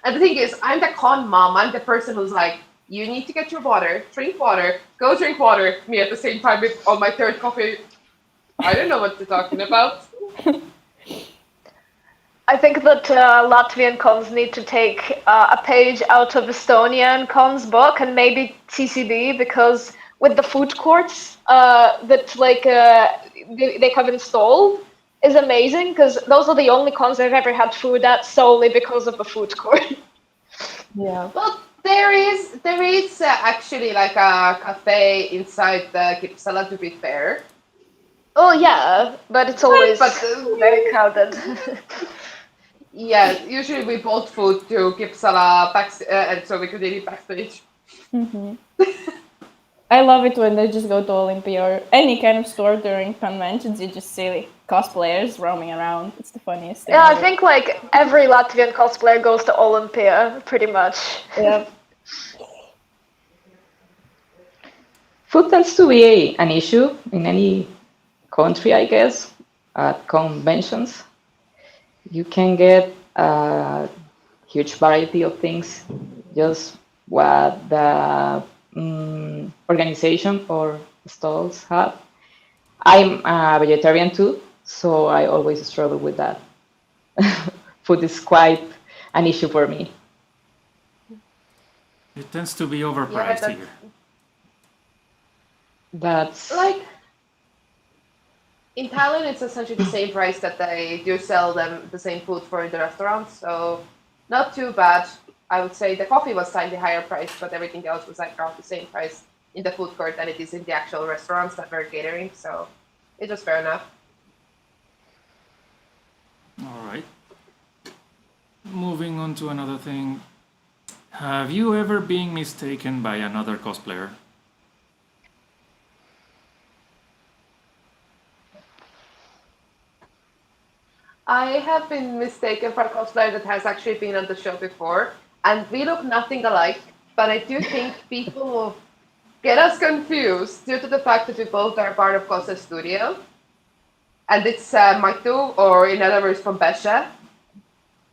And the thing is, I'm the con mom. I'm the person who's like, "You need to get your water. Drink water. Go drink water." Me at the same time with on my third coffee. I don't know what you're talking about. I think that Latvian cons need to take a page out of Estonian cons book and maybe TCB, because with the food courts that they have installed is amazing, because those are the only cons I've ever had food at solely because of the food court. Yeah. Well, there is actually like a cafe inside the Kipsala, to be fair. Oh yeah, but it's always very crowded. Yeah, usually we bought food to Kipsala and so we could eat it backstage. Mm-hmm. I love it when they just go to Olympia or any kind of store during conventions. You just see cosplayers roaming around. It's the funniest thing Yeah, I ever. think like every Latvian cosplayer goes to Olympia, pretty much. Yep. Food tends to be an issue in any country, I guess, at conventions. You can get a huge variety of things, just what the organization or stalls have. I'm a vegetarian too, so I always struggle with that. Food is quite an issue for me. It tends to be overpriced Yeah, that's here. That's like in Thailand, it's essentially the same price that they do sell them the same food for in the restaurants. So not too bad. I would say the coffee was slightly higher price, but everything else was like around the same price in the food court than it is in the actual restaurants that were catering. So it was fair enough. All right. Moving on to another thing. Have you ever been mistaken by another cosplayer? I have been mistaken for a cosplayer that has actually been on the show before, and we look nothing alike. But I do think people will get us confused due to the fact that we both are part of Cosplay Studio, and it's Maitu, or in other words, from Besha.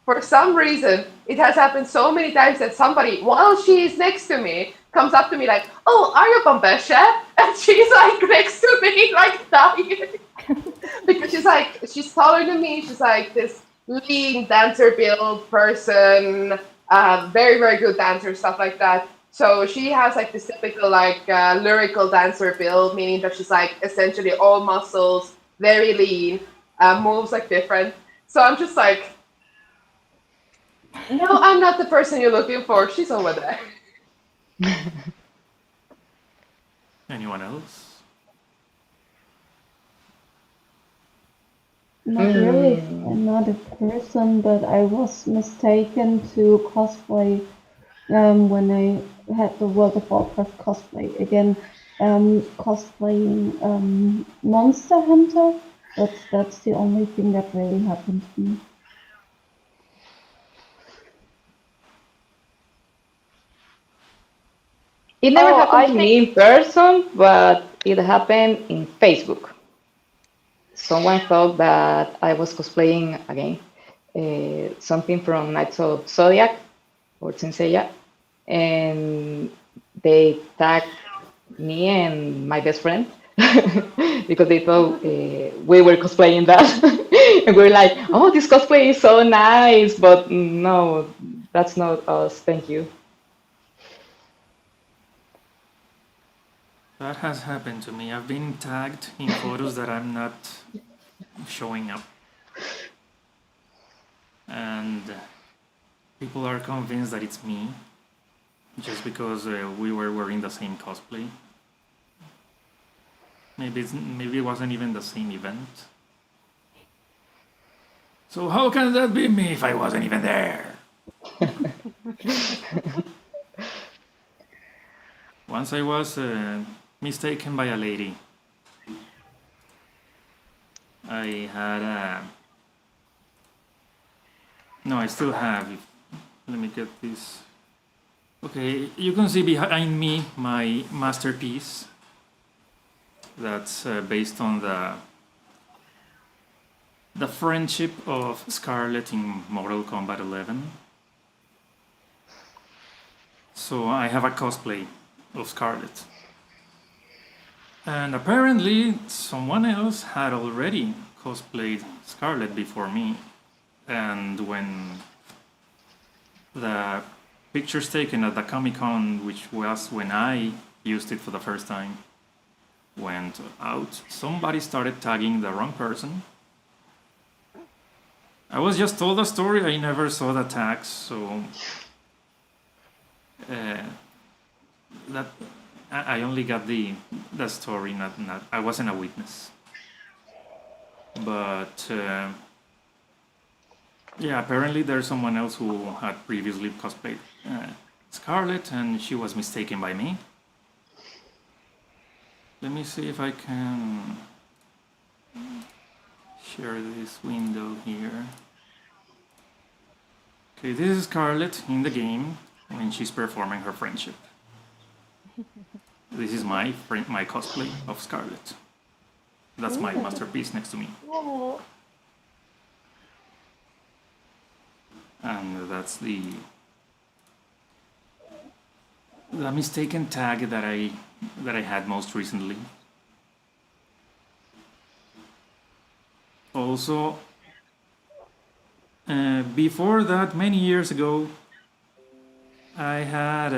For some reason, it has happened so many times that somebody, while she is next to me, comes up to me like, "Oh, are you Bombesha?" And she's like next to me, like dying. Because she's taller than me. She's like this lean dancer build person, very, very good dancer, stuff like that. So she has like this typical like lyrical dancer build, meaning that she's like essentially all muscles, very lean, moves like different. So I'm just like, no, I'm not the person you're looking for. She's over there. Anyone else? Not really another person, but I was mistaken to cosplay when I had the World of Warcraft cosplay. Again, cosplaying Monster Hunter. That's the only thing that really happened to me. It never Oh, happened I to think me in person, but it happened in Facebook. Someone thought that I was cosplaying again something from Knights of Zodiac or Senseiya, and they tagged me and my best friend because they thought we were cosplaying that, and we were like, "Oh, this cosplay is so nice," but no, that's not us. Thank you. That has happened to me. I've been tagged in photos that I'm not showing up. And people are convinced that it's me just because we were wearing the same cosplay. Maybe it wasn't even the same event. So how can that be me if I wasn't even there? Once I was mistaken by a lady. I had a... No, I still have. Let me get this. Okay, you can see behind me my masterpiece. That's based on the friendship of Scarlet in Mortal Kombat 11. So I have a cosplay of Scarlet. And apparently someone else had already cosplayed Scarlet before me. And when the pictures taken at the Comic-Con, which was when I used it for the first time, went out, somebody started tagging the wrong person. I was just told the story, I never saw the tags, so that I only got the story, not I wasn't a witness. But yeah, apparently there's someone else who had previously cosplayed Scarlet, and she was mistaken by me. Let me see if I can share this window here. Okay, this is Scarlett in the game when she's performing her friendship. This is my cosplay of Scarlett. That's my masterpiece next to me. And that's the mistaken tag that I had most recently. Also, before that, many years ago, I had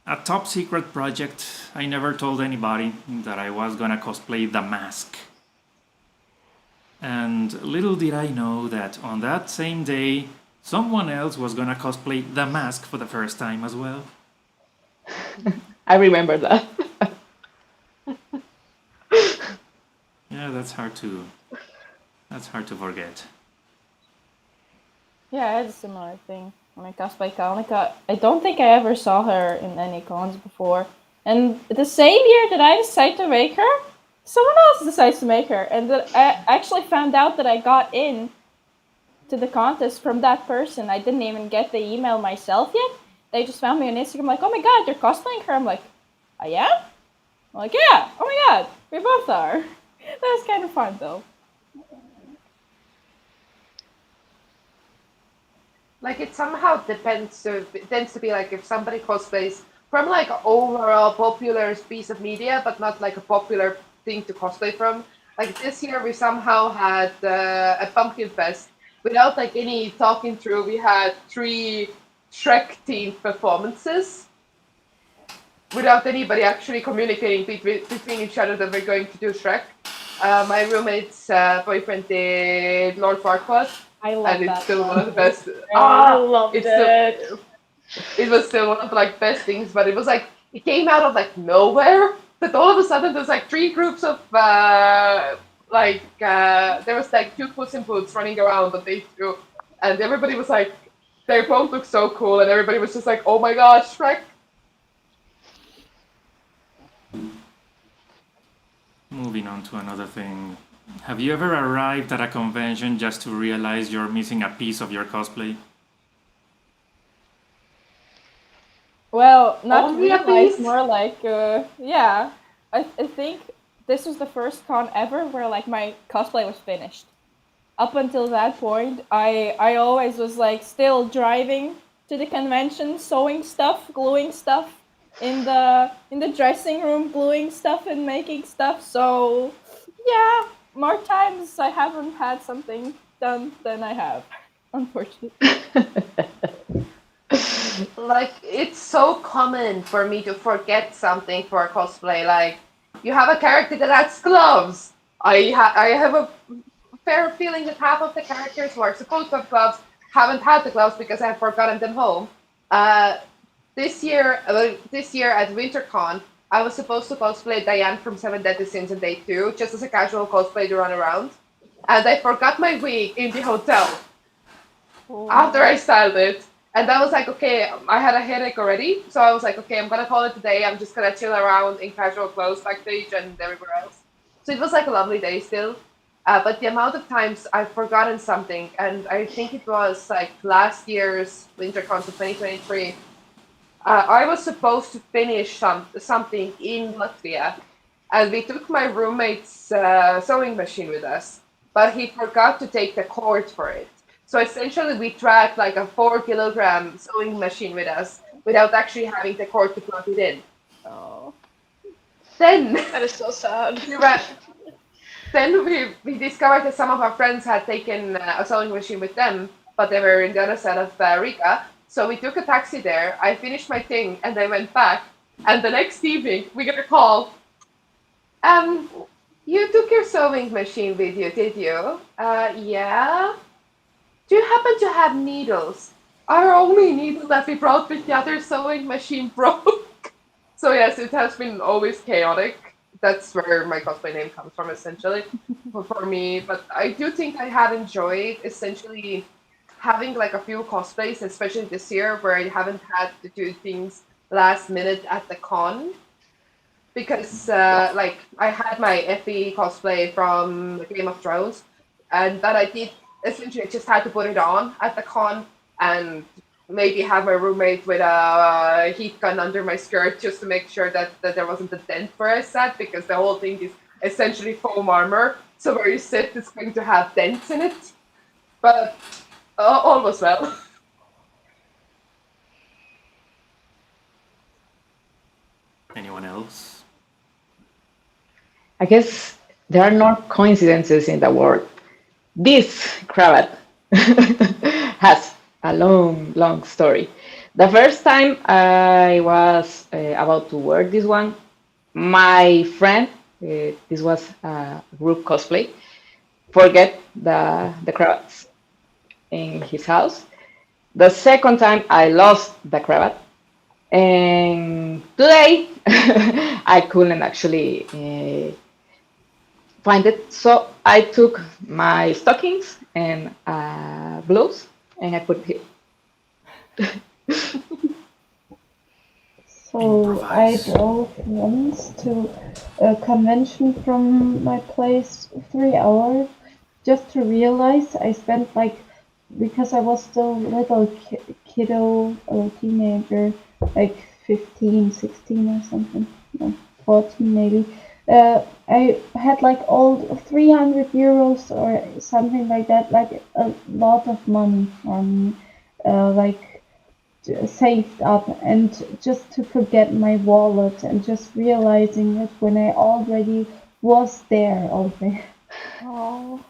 a top secret project. I never told anybody that I was gonna cosplay The Mask. And little did I know that on that same day, someone else was gonna cosplay The Mask for the first time as well. I remember that. Yeah, that's hard to forget. Yeah, I had a similar thing. When I cosplayed Kalnika, I don't think I ever saw her in any cons before. And the same year that I decided to make her, someone else decides to make her. And that I actually found out that I got in to the contest from that person. I didn't even get the email myself yet. They just found me on Instagram like, oh my god, you're cosplaying her? I'm like, I am? I'm like, yeah, oh my god, we both are. That was kind of fun though. Like it somehow tends to be like if somebody cosplays from like overall popular piece of media, but not like a popular thing to cosplay from. Like this year, we somehow had a pumpkin fest without like any talking through. We had 3 Shrek themed performances without anybody actually communicating between each other that we're going to do Shrek. My roommate's boyfriend did Lord Farquaad. I love And that it's still song. one of the best. I loved it's it. Still, it was still one of the like best things, but it was like it came out of like nowhere. But all of a sudden, there's like 3 groups of there was like 2 Puss in Boots running around that they threw, and everybody was like, they both looked so cool, and everybody was just like, oh my gosh, Shrek. Moving on to another thing. Have you ever arrived at a convention just to realize you're missing a piece of your cosplay? Well, not Only a realize, piece? more like, yeah. I think this was the first con ever where like my cosplay was finished. Up until that point, I always was like still driving to the convention, sewing stuff, gluing stuff in the dressing room, gluing stuff and making stuff. So yeah, more times I haven't had something done than I have, unfortunately. Like it's so common for me to forget something for a cosplay. Like you have a character that has gloves. I have a fair feeling that half of the characters who are supposed to have gloves haven't had the gloves because I have forgotten them home. This year at WinterCon, I was supposed to cosplay Diane from Seven Deadly Sins on day 2, just as a casual cosplay to run around, and I forgot my wig in the hotel after I styled it. And I was like, okay, I had a headache already, so I was like, okay, I'm gonna call it a day. I'm just gonna chill around in casual clothes backstage and everywhere else. So it was like a lovely day still. But the amount of times I've forgotten something, and I think it was like last year's WinterCon of 2023, I was supposed to finish something in Latvia, and we took my roommate's sewing machine with us, but he forgot to take the cord for it. So essentially, we dragged like a 4-kilogram sewing machine with us without actually having the cord to plug it in. Oh. Then That is so sad. Then we discovered that some of our friends had taken a sewing machine with them, but they were in the other side of Riga. So we took a taxi there. I finished my thing and I went back. And the next evening, we got a call. You took your sewing machine with you, did you? Yeah. Do you happen to have needles? Our only needle that we brought with the other sewing machine broke. So yes, it has been always chaotic. That's where my cosplay name comes from, essentially, for me. But I do think I have enjoyed, essentially, having like a few cosplays, especially this year, where I haven't had to do things last minute at the con. because like I had my FE cosplay from Game of Thrones, and that I did essentially just had to put it on at the con and maybe have my roommate with a heat gun under my skirt just to make sure that there wasn't a dent for a set, because the whole thing is essentially foam armor. So where you sit, it's going to have dents in it. But all was well. Anyone else? I guess there are no coincidences in the world. This cravat has a long, long story. The first time I was about to wear this one, my friend, this was a group cosplay, forget the cravats in his house. The second time I lost the cravat, and today I couldn't actually find it. So I took my stockings and blouse and I put it here. So I Improvise. drove once to a convention from my place 3 hours just to realize I spent like, because I was still little kiddo or teenager, like 15, 16 or something, no, 14 maybe. I had like all 300 euros or something like that, like a lot of money on like saved up, and just to forget my wallet and just realizing it when I already was there already. Oh.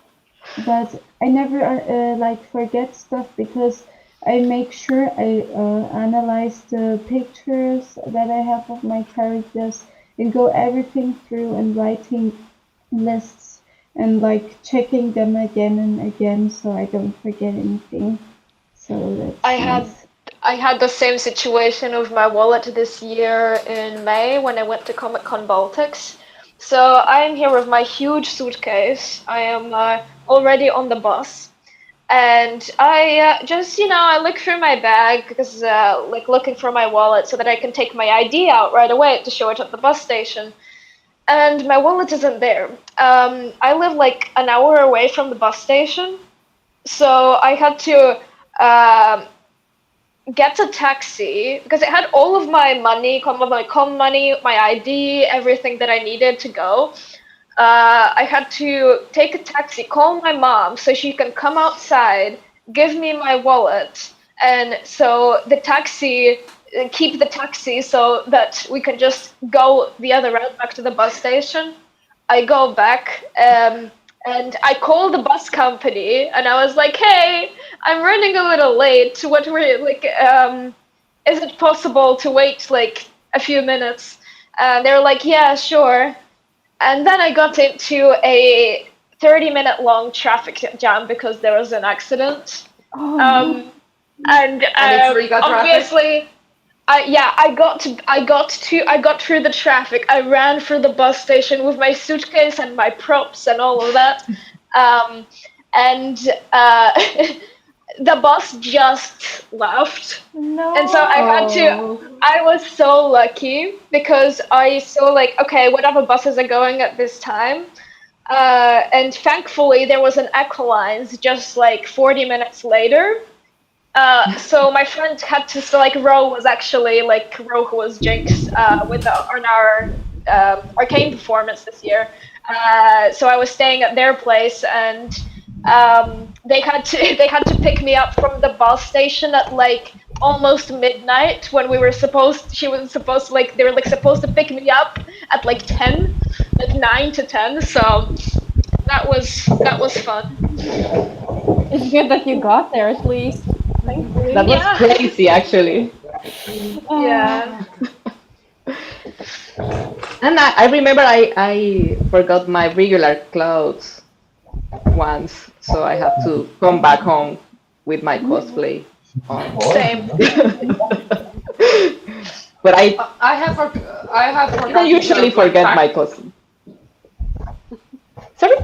But I never like forget stuff, because I make sure I analyze the pictures that I have of my characters and go everything through and writing lists and like checking them again and again so I don't forget anything. So that's I had nice. I had the same situation with my wallet this year in May when I went to Comic Con Baltics. So I am here with my huge suitcase. I am already on the bus, and I just I look through my bag because like looking for my wallet so that I can take my ID out right away to show it at the bus station. And my wallet isn't there. I live like an hour away from the bus station, so I had to. Um, get a taxi because it had all of my money, my com money, my ID, everything that I needed to go. I had to take a taxi, call my mom so she can come outside, give me my wallet, and so the taxi, keep the taxi so that we can just go the other route back to the bus station. I go back, and I called the bus company, and I was like, "Hey, I'm running a little late. What were like? Is it possible to wait like a few minutes?" And they were like, "Yeah, sure." And then I got into a 30-minute long traffic jam because there was an accident. Oh no. Um, and And it's Riga traffic. obviously, I got through the traffic. I ran through the bus station with my suitcase and my props and all of that. Um, and the bus just left. No. And so I was so lucky because I saw like, okay, whatever buses are going at this time. And thankfully there was an Equalines just like 40 minutes later. So my friend had to, so like Ro was actually like Ro, who was Jinx with on our arcane performance this year. So I was staying at their place, and they had to they had to pick me up from the bus station at like almost midnight when we were supposed. She was supposed to like they were like supposed to pick me up at like 10, like 9 to 10. So that was fun. It's good that you got there at least. Thankfully. That was Yeah. crazy, actually. Yeah. And I remember I forgot my regular clothes once, so I have to come back home with my cosplay on. Same. But I have forgotten. I usually to forget pack. my costume. Sorry?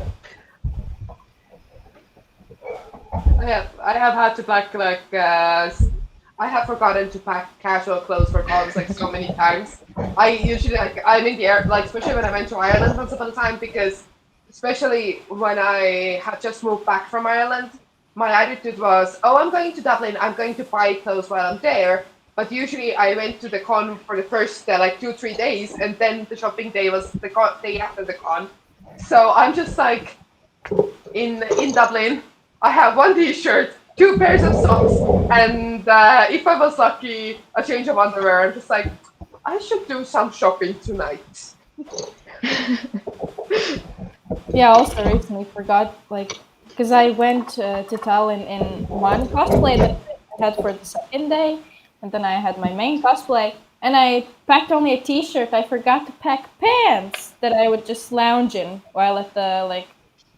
I have had to pack like I have forgotten to pack casual clothes for cons like so many times. I usually like I'm in the air, like especially when I went to Ireland once upon a time, because especially when I had just moved back from Ireland, my attitude was, oh, I'm going to Dublin, I'm going to buy clothes while I'm there. But usually I went to the con for the first like 2-3 days, and then the shopping day was the day after the con. So I'm just like in Dublin. I have one T-shirt, 2 pairs of socks, and if I was lucky, a change of underwear. I'm just like, I should do some shopping tonight. Yeah, also recently forgot, like, because I went to Tallinn in one cosplay that I had for the second day, and then I had my main cosplay, and I packed only a t-shirt. I forgot to pack pants that I would just lounge in while at the, like,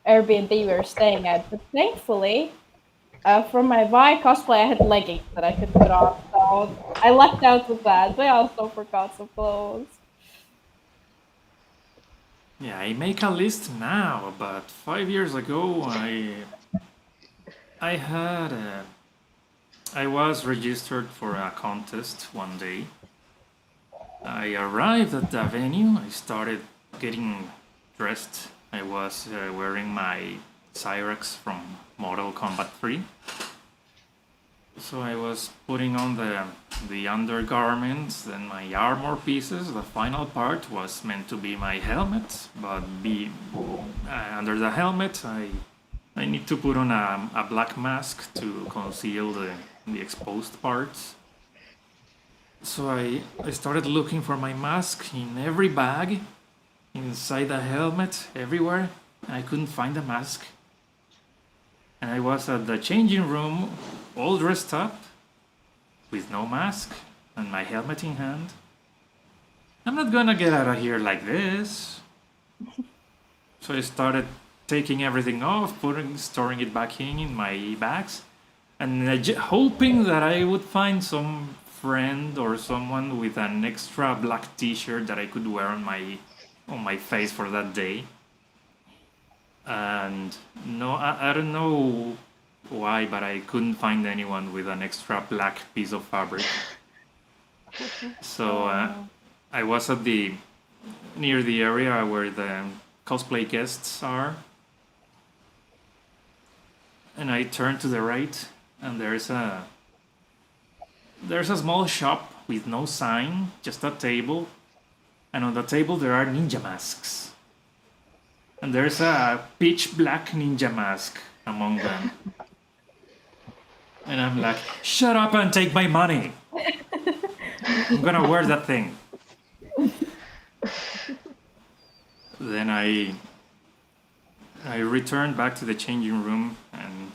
Airbnb we were staying at. But thankfully, for my Vi cosplay, I had leggings that I could put on, so I lucked out with that, but I also forgot some clothes. Yeah, I make a list now, but 5 years ago, I had I was registered for a contest one day. I arrived at the venue. I started getting dressed. I was wearing my Cyrex from Mortal Kombat 3. So I was putting on the undergarments, then my armor pieces. The final part was meant to be my helmet, but under the helmet I need to put on a black mask to conceal the exposed parts. So I started looking for my mask in every bag, inside the helmet, everywhere. I couldn't find the mask. And I was at the changing room, all dressed up, with no mask, and my helmet in hand. I'm not gonna get out of here like this. So I started taking everything off, storing it back in my bags, and hoping that I would find some friend or someone with an extra black t-shirt that I could wear on my face for that day. And no, I don't know why, but I couldn't find anyone with an extra black piece of fabric. So I was near the area where the cosplay guests are, and I turned to the right, and there's a small shop with no sign, just a table, and on the table there are ninja masks. And there's a pitch black ninja mask among them. And I'm like, shut up and take my money. I'm gonna wear that thing. Then I returned back to the changing room and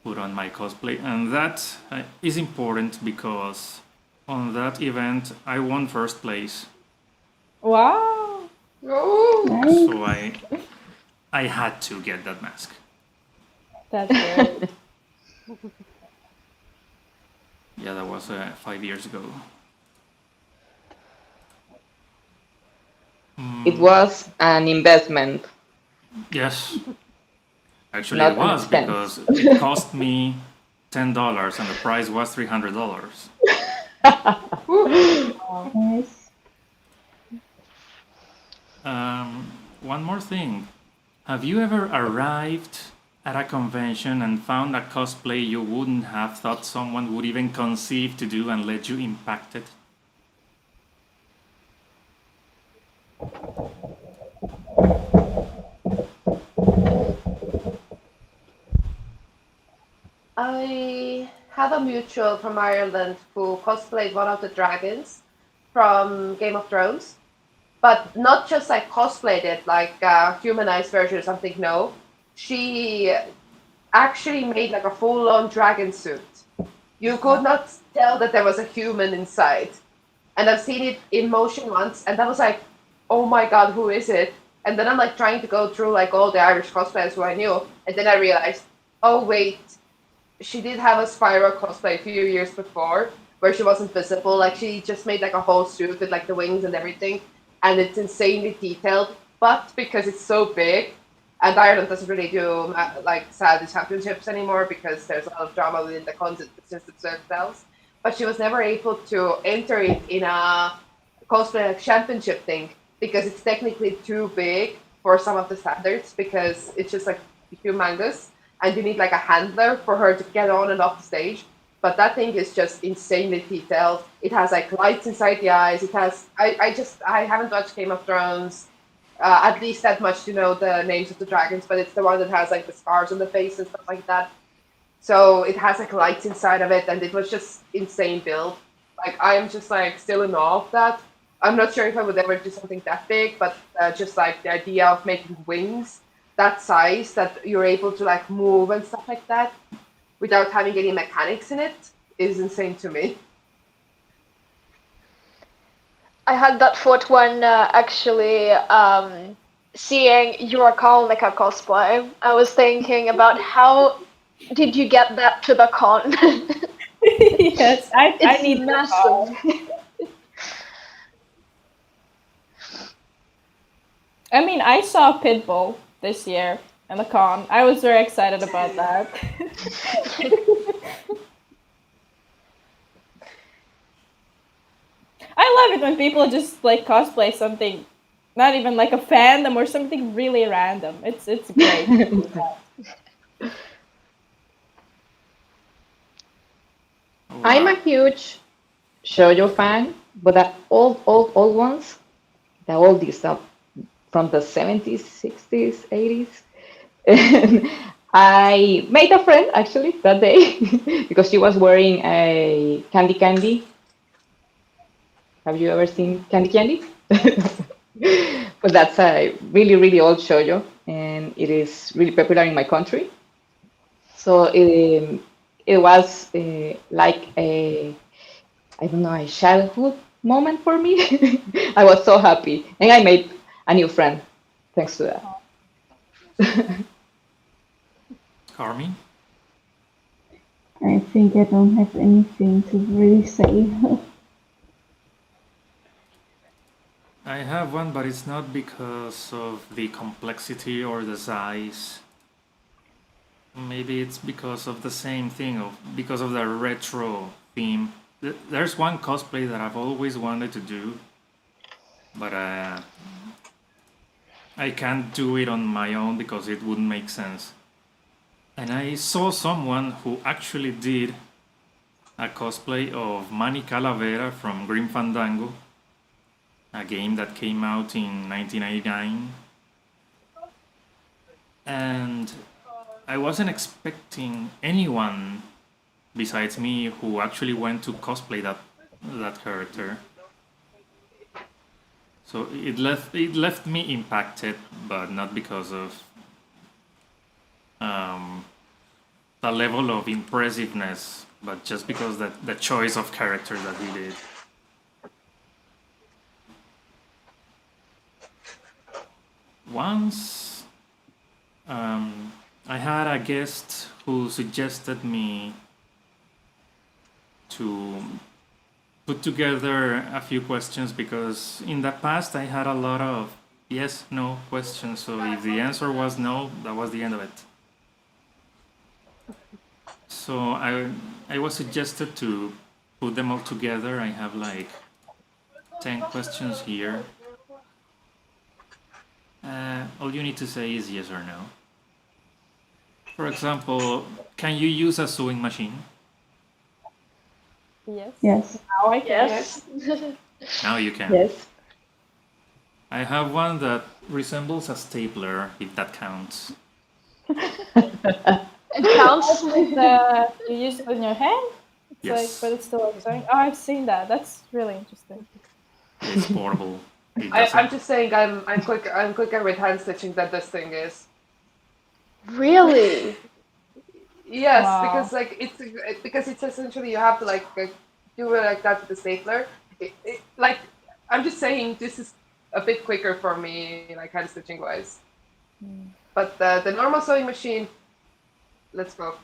put on my cosplay. And that is important because on that event I won first place. Wow. Oh, So I had to get that mask. That's great. Yeah, that was 5 years ago. It was an investment. Yes. Actually, Not it an was expense. because it cost me $10 and the price was $300. Nice. One more thing. Have you ever arrived at a convention and found a cosplay you wouldn't have thought someone would even conceive to do and let you impact it? I have a mutual from Ireland who cosplayed one of the dragons from Game of Thrones, but not just like cosplayed it like a humanized version or something. No, she actually made like a full-on dragon suit. You could not tell that there was a human inside. And I've seen it in motion once, and I was like, oh my god, who is it? And then I'm like trying to go through like all the Irish cosplayers who I knew, and then I realized, oh wait, she did have a Spyro cosplay a few years before where she wasn't visible. Like she just made like a whole suit with like the wings and everything, and it's insanely detailed. But because it's so big, and Ireland doesn't really do like sadly championships anymore because there's a lot of drama within the cons, it's just themselves. But she was never able to enter it in a cosplay like championship thing because it's technically too big for some of the standards because it's just like humongous and you need like a handler for her to get on and off the stage. But that thing is just insanely detailed. It has like lights inside the eyes. It has I haven't watched Game of Thrones at least that much to know the names of the dragons, but it's the one that has like the scars on the face and stuff like that. So it has like lights inside of it, and it was just insane build. Like I am just like still in awe of that. I'm not sure if I would ever do something that big, but just like the idea of making wings that size that you're able to like move and stuff like that without having any mechanics in it is insane to me. I had that thought when actually seeing your Kalnika cosplay. I was thinking about how did you get that to the con? Yes, I It's need massive. I mean, I saw Pitbull this year in the con. I was very excited about that. I love it when people just like cosplay something, not even like a fandom or something really random. It's great. I'm a huge shoujo fan, but the old ones, the oldies stuff from the 70s, 60s, 80s. And I made a friend actually that day because she was wearing a Candy. Have you ever seen Candy? But that's a really old shoujo, and it is really popular in my country. So it was like I don't know, a childhood moment for me. I was so happy, and I made a new friend thanks to that. Carmy? I think I don't have anything to really say. I have one, but it's not because of the complexity or the size. Maybe it's because of the same thing, because of the retro theme. There's one cosplay that I've always wanted to do, but I can't do it on my own because it wouldn't make sense. And I saw someone who actually did a cosplay of Manny Calavera from Grim Fandango, a game that came out in 1999. And I wasn't expecting anyone besides me who actually went to cosplay that character. So it left me impacted, but not because of the level of impressiveness, but just because the choice of character that he did. Once I had a guest who suggested me to put together a few questions because in the past I had a lot of yes, no questions. So if the answer was no, that was the end of it. So I was suggested to put them all together. I have like 10 questions here. All you need to say is yes or no. For example, can you use a sewing machine? Yes. Yes. Now I can. Yes. Now you can. Yes. I have one that resembles a stapler, if that counts. It counts. You use it in your hand? It's Yes. like, but it's still like sewing. Oh, I've seen that. That's really interesting. It's portable. It I'm doesn't- just saying I'm quicker with hand stitching than this thing is. Really? Yes, Wow. because it's essentially you have to like do it like that with the stapler. Like I'm just saying this is a bit quicker for me, like hand stitching wise. But the normal sewing machine, let's go.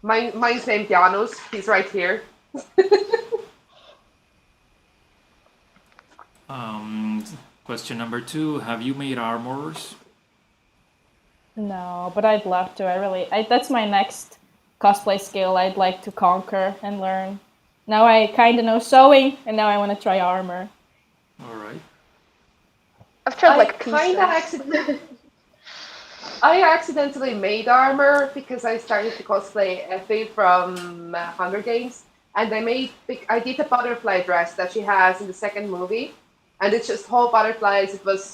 Mine's named Janos. He's right here. Question number 2: have you made armors? No, but I'd love to. That's my next cosplay skill I'd like to conquer and learn. Now I kind of know sewing, and now I want to try armor. All right. I've tried I like kind of pieces. I accidentally made armor because I started to cosplay Effie from Hunger Games, and I did a butterfly dress that she has in the second movie, and it's just whole butterflies. It was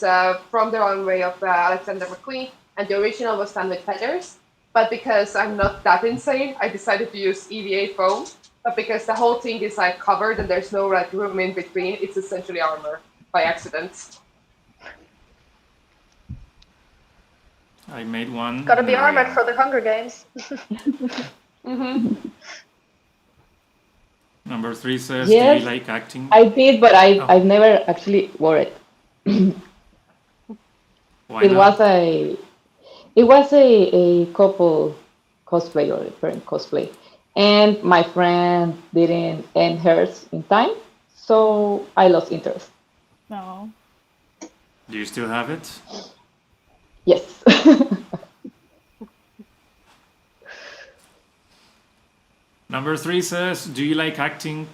from the runway of Alexander McQueen, and the original was done with feathers. But because I'm not that insane, I decided to use EVA foam. But because the whole thing is like covered and there's no like room in between, it's essentially armor by accident. I made one. Gotta be and armored for the Hunger Games. Hmm. Number 3 says, "Do Yes, you like acting?" I did, but Oh, I've never actually wore it. why It not? was a couple cosplay or a friend cosplay, and my friend didn't end hers in time, so I lost interest. No. Do you still have it? Yes. Number 3 says, "Do you like acting?"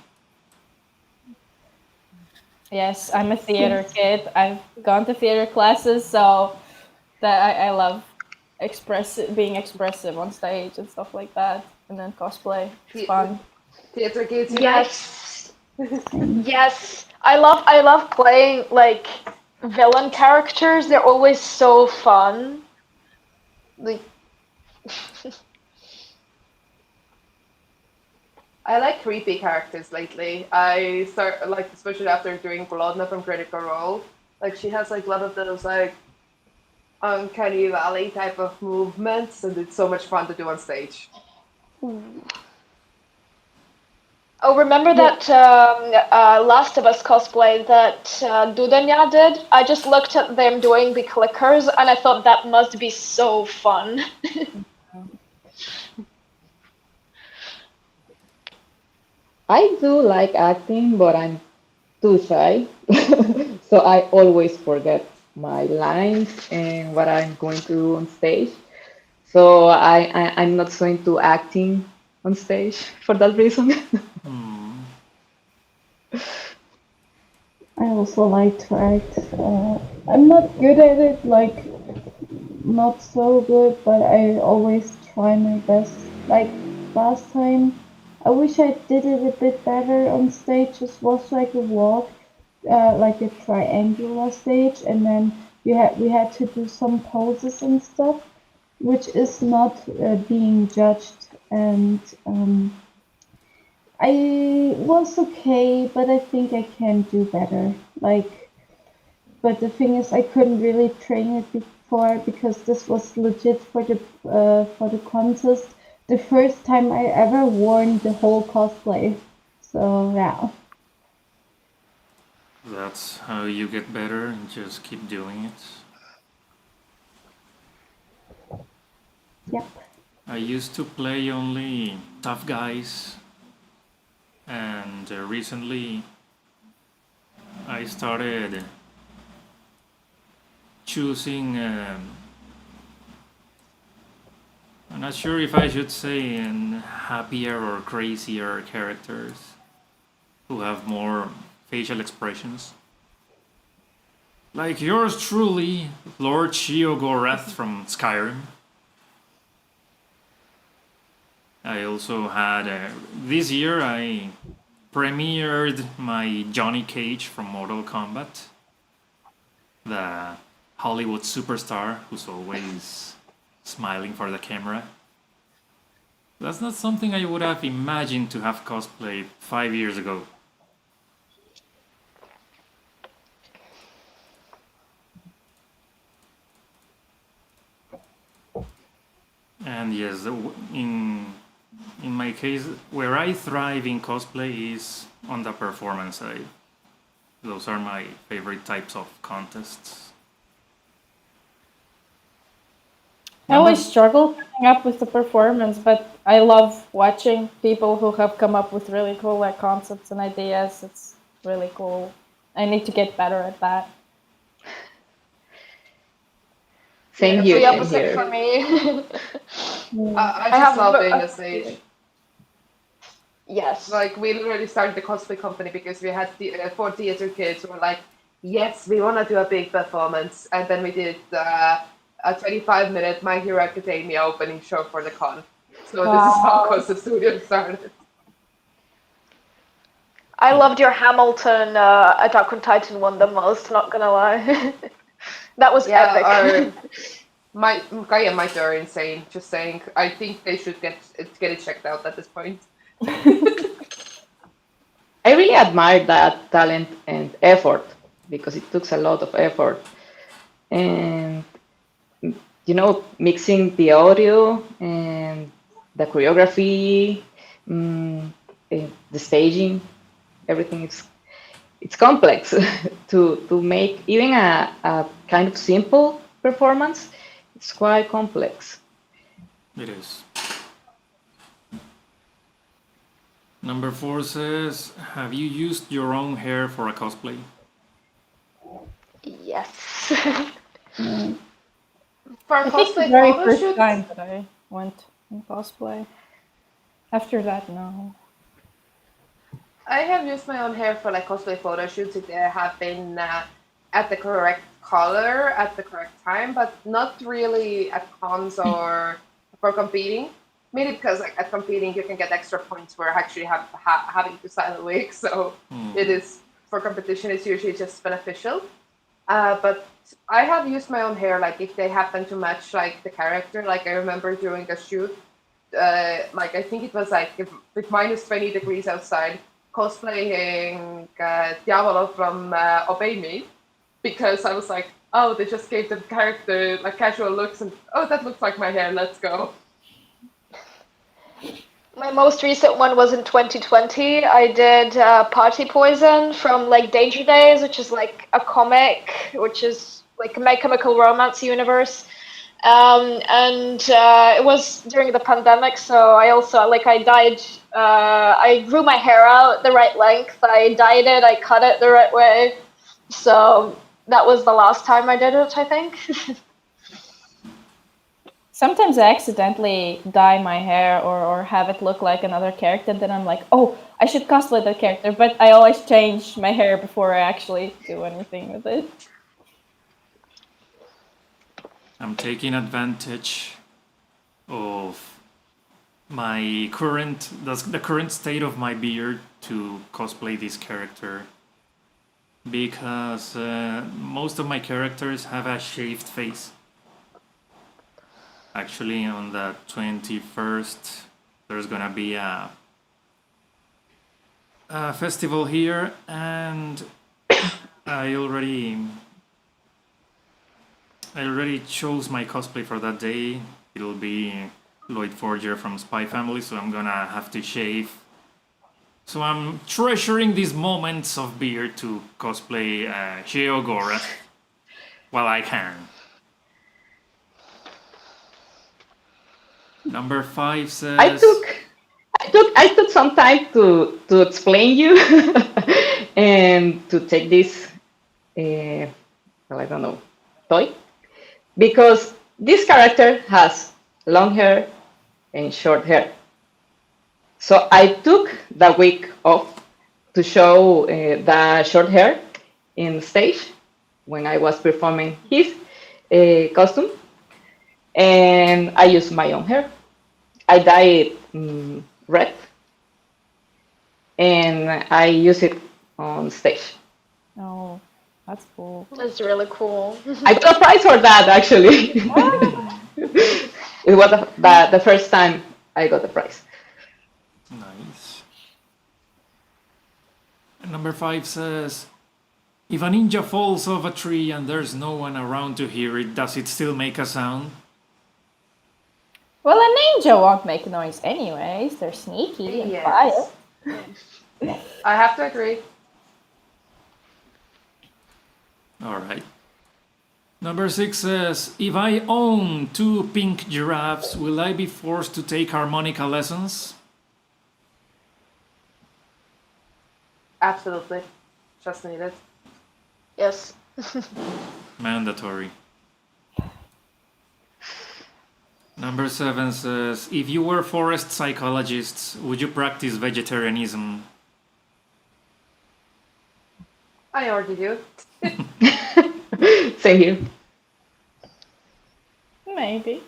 Yes, I'm a theater kid. I've gone to theater classes, so that I love being expressive on stage and stuff like that. And then cosplay. It's fun. Theater kids unite. Yes. Yes. I love playing like villain characters. They're always so fun. Like I like creepy characters lately. I start like especially after doing Bologna from Critical Role. Like she has like a lot of those like uncanny valley type of movements, and it's so much fun to do on stage. oh, remember Yeah. that Last of Us cosplay that Dudanya did? I just looked at them doing the clickers and I thought that must be so fun. I do like acting, but I'm too shy. So I always forget my lines and what I'm going to do on stage. So I'm not so into acting on stage for that reason. Hmm. I also like to act. I'm not good at it, like not so good, but I always try my best. Like last time, I wish I did it a bit better on stage. It was like a walk, like a triangular stage, and then we had to do some poses and stuff, which is not being judged. And I was okay, but I think I can do better. Like, but the thing is, I couldn't really train it before because this was legit for the contest. The first time I ever worn the whole cosplay. So yeah. That's how you get better and just keep doing it. Yep. I used to play only tough guys, and recently I started choosing. I'm not sure if I should say happier or crazier characters who have more facial expressions. Like yours truly, Lord Sheogorath from Skyrim. I also had this year I premiered my Johnny Cage from Mortal Kombat, the Hollywood superstar who's always smiling for the camera. That's not something I would have imagined to have cosplayed 5 years ago. And yes, in my case, where I thrive in cosplay is on the performance side. Those are my favorite types of contests. I always struggle coming up with the performance, but I love watching people who have come up with really cool like concepts and ideas. It's really cool. I need to get better at that. Same Yeah, here, The same opposite for here. me. I I just have love being on stage. yes. Like we literally started the cosplay company because we had 4 theater kids who were like, yes, we want to do a big performance. And then we did a 25-minute My Hero Academia opening show for the con. So this is how Wow. Costa Studio started. I loved your Hamilton Attack on Titan one the most, not gonna lie. That was epic. Yeah, my Kai and Maito are insane. Just saying, I think they should get it checked out at this point. I really admire that talent and effort because it took a lot of effort. And mixing the audio and the choreography, mm, the staging, everything it's complex to make even a kind of simple performance. It's quite complex. It is. Number 4 says, have you used your own hair for a cosplay? Yes. For I think the cosplay very photo first shoot, time that I went in cosplay. After that, no. I have used my own hair for like cosplay photo shoots if they have been at the correct color at the correct time, but not really at cons or for competing. Mainly because like at competing you can get extra points for actually having to style a wig, so it is for competition. It's usually just beneficial. But I have used my own hair like if they happen to match like the character. Like I remember doing a shoot, like I think it was like with minus 20 degrees outside, cosplaying Diavolo from Obey Me, because I was like, oh, they just gave the character like casual looks, and oh, that looks like my hair. Let's go. My most recent one was in 2020. I did Party Poison from like Danger Days, which is like a comic, which is like a My Chemical Romance universe. And it was during the pandemic, so I also like I dyed. I grew my hair out the right length. I dyed it. I cut it the right way. So that was the last time I did it, I think. Sometimes I accidentally dye my hair or have it look like another character, and then I'm like, oh, I should cosplay that character, but I always change my hair before I actually do anything with it. I'm taking advantage of my the current state of my beard to cosplay this character, because most of my characters have a shaved face. Actually, on the 21st, there's gonna be a festival here, and I already chose my cosplay for that day. It'll be Lloyd Forger from Spy Family, so I'm gonna have to shave. So I'm treasuring these moments of beard to cosplay Sheogora while I can. Number 5 says... I took some time to explain you and to take this, well, I don't know, toy, because this character has long hair and short hair. So I took the wig off to show the short hair in stage when I was performing his costume, and I used my own hair. I dyed it red, and I use it on stage. Oh, that's cool. That's really cool. I got a prize for that, actually. It was the first time I got the prize. Nice. Number 5 says, if a ninja falls off a tree and there's no one around to hear it, does it still make a sound? Well, a ninja won't make noise anyways. They're sneaky and quiet. I have to agree. Alright. Number 6 says, if I own 2 pink giraffes, will I be forced to take harmonica lessons? Absolutely. Just needed. Yes. Mandatory. Number 7 says, if you were forest psychologists, would you practice vegetarianism? I already do. Same here. Maybe.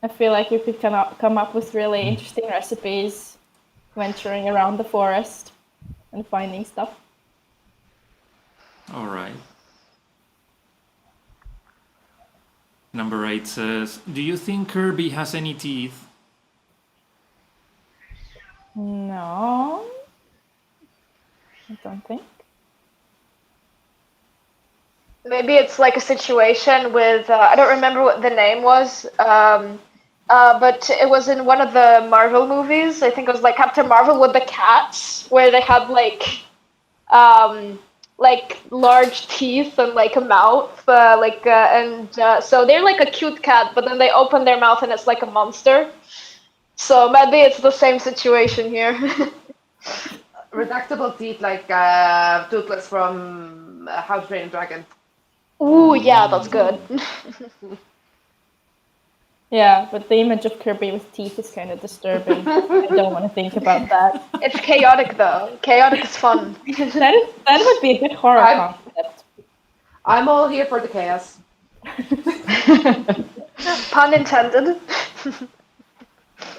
I feel like you could come up with really interesting recipes venturing around the forest and finding stuff. All right. Number 8 says, do you think Kirby has any teeth? No, I don't think. Maybe it's like a situation with I don't remember what the name was, but it was in one of the Marvel movies. I think it was like Captain Marvel with the cats, where they had like large teeth and like a mouth, so they're like a cute cat, but then they open their mouth and it's like a monster. So maybe it's the same situation here. Reductible teeth like Toothless from How to Train Your Dragon. Ooh, yeah, that's good. Yeah, but the image of Kirby with teeth is kind of disturbing. I don't want to think about that. It's chaotic though. Chaotic is fun. That would be a good horror concept. I'm all here for the chaos. Pun intended.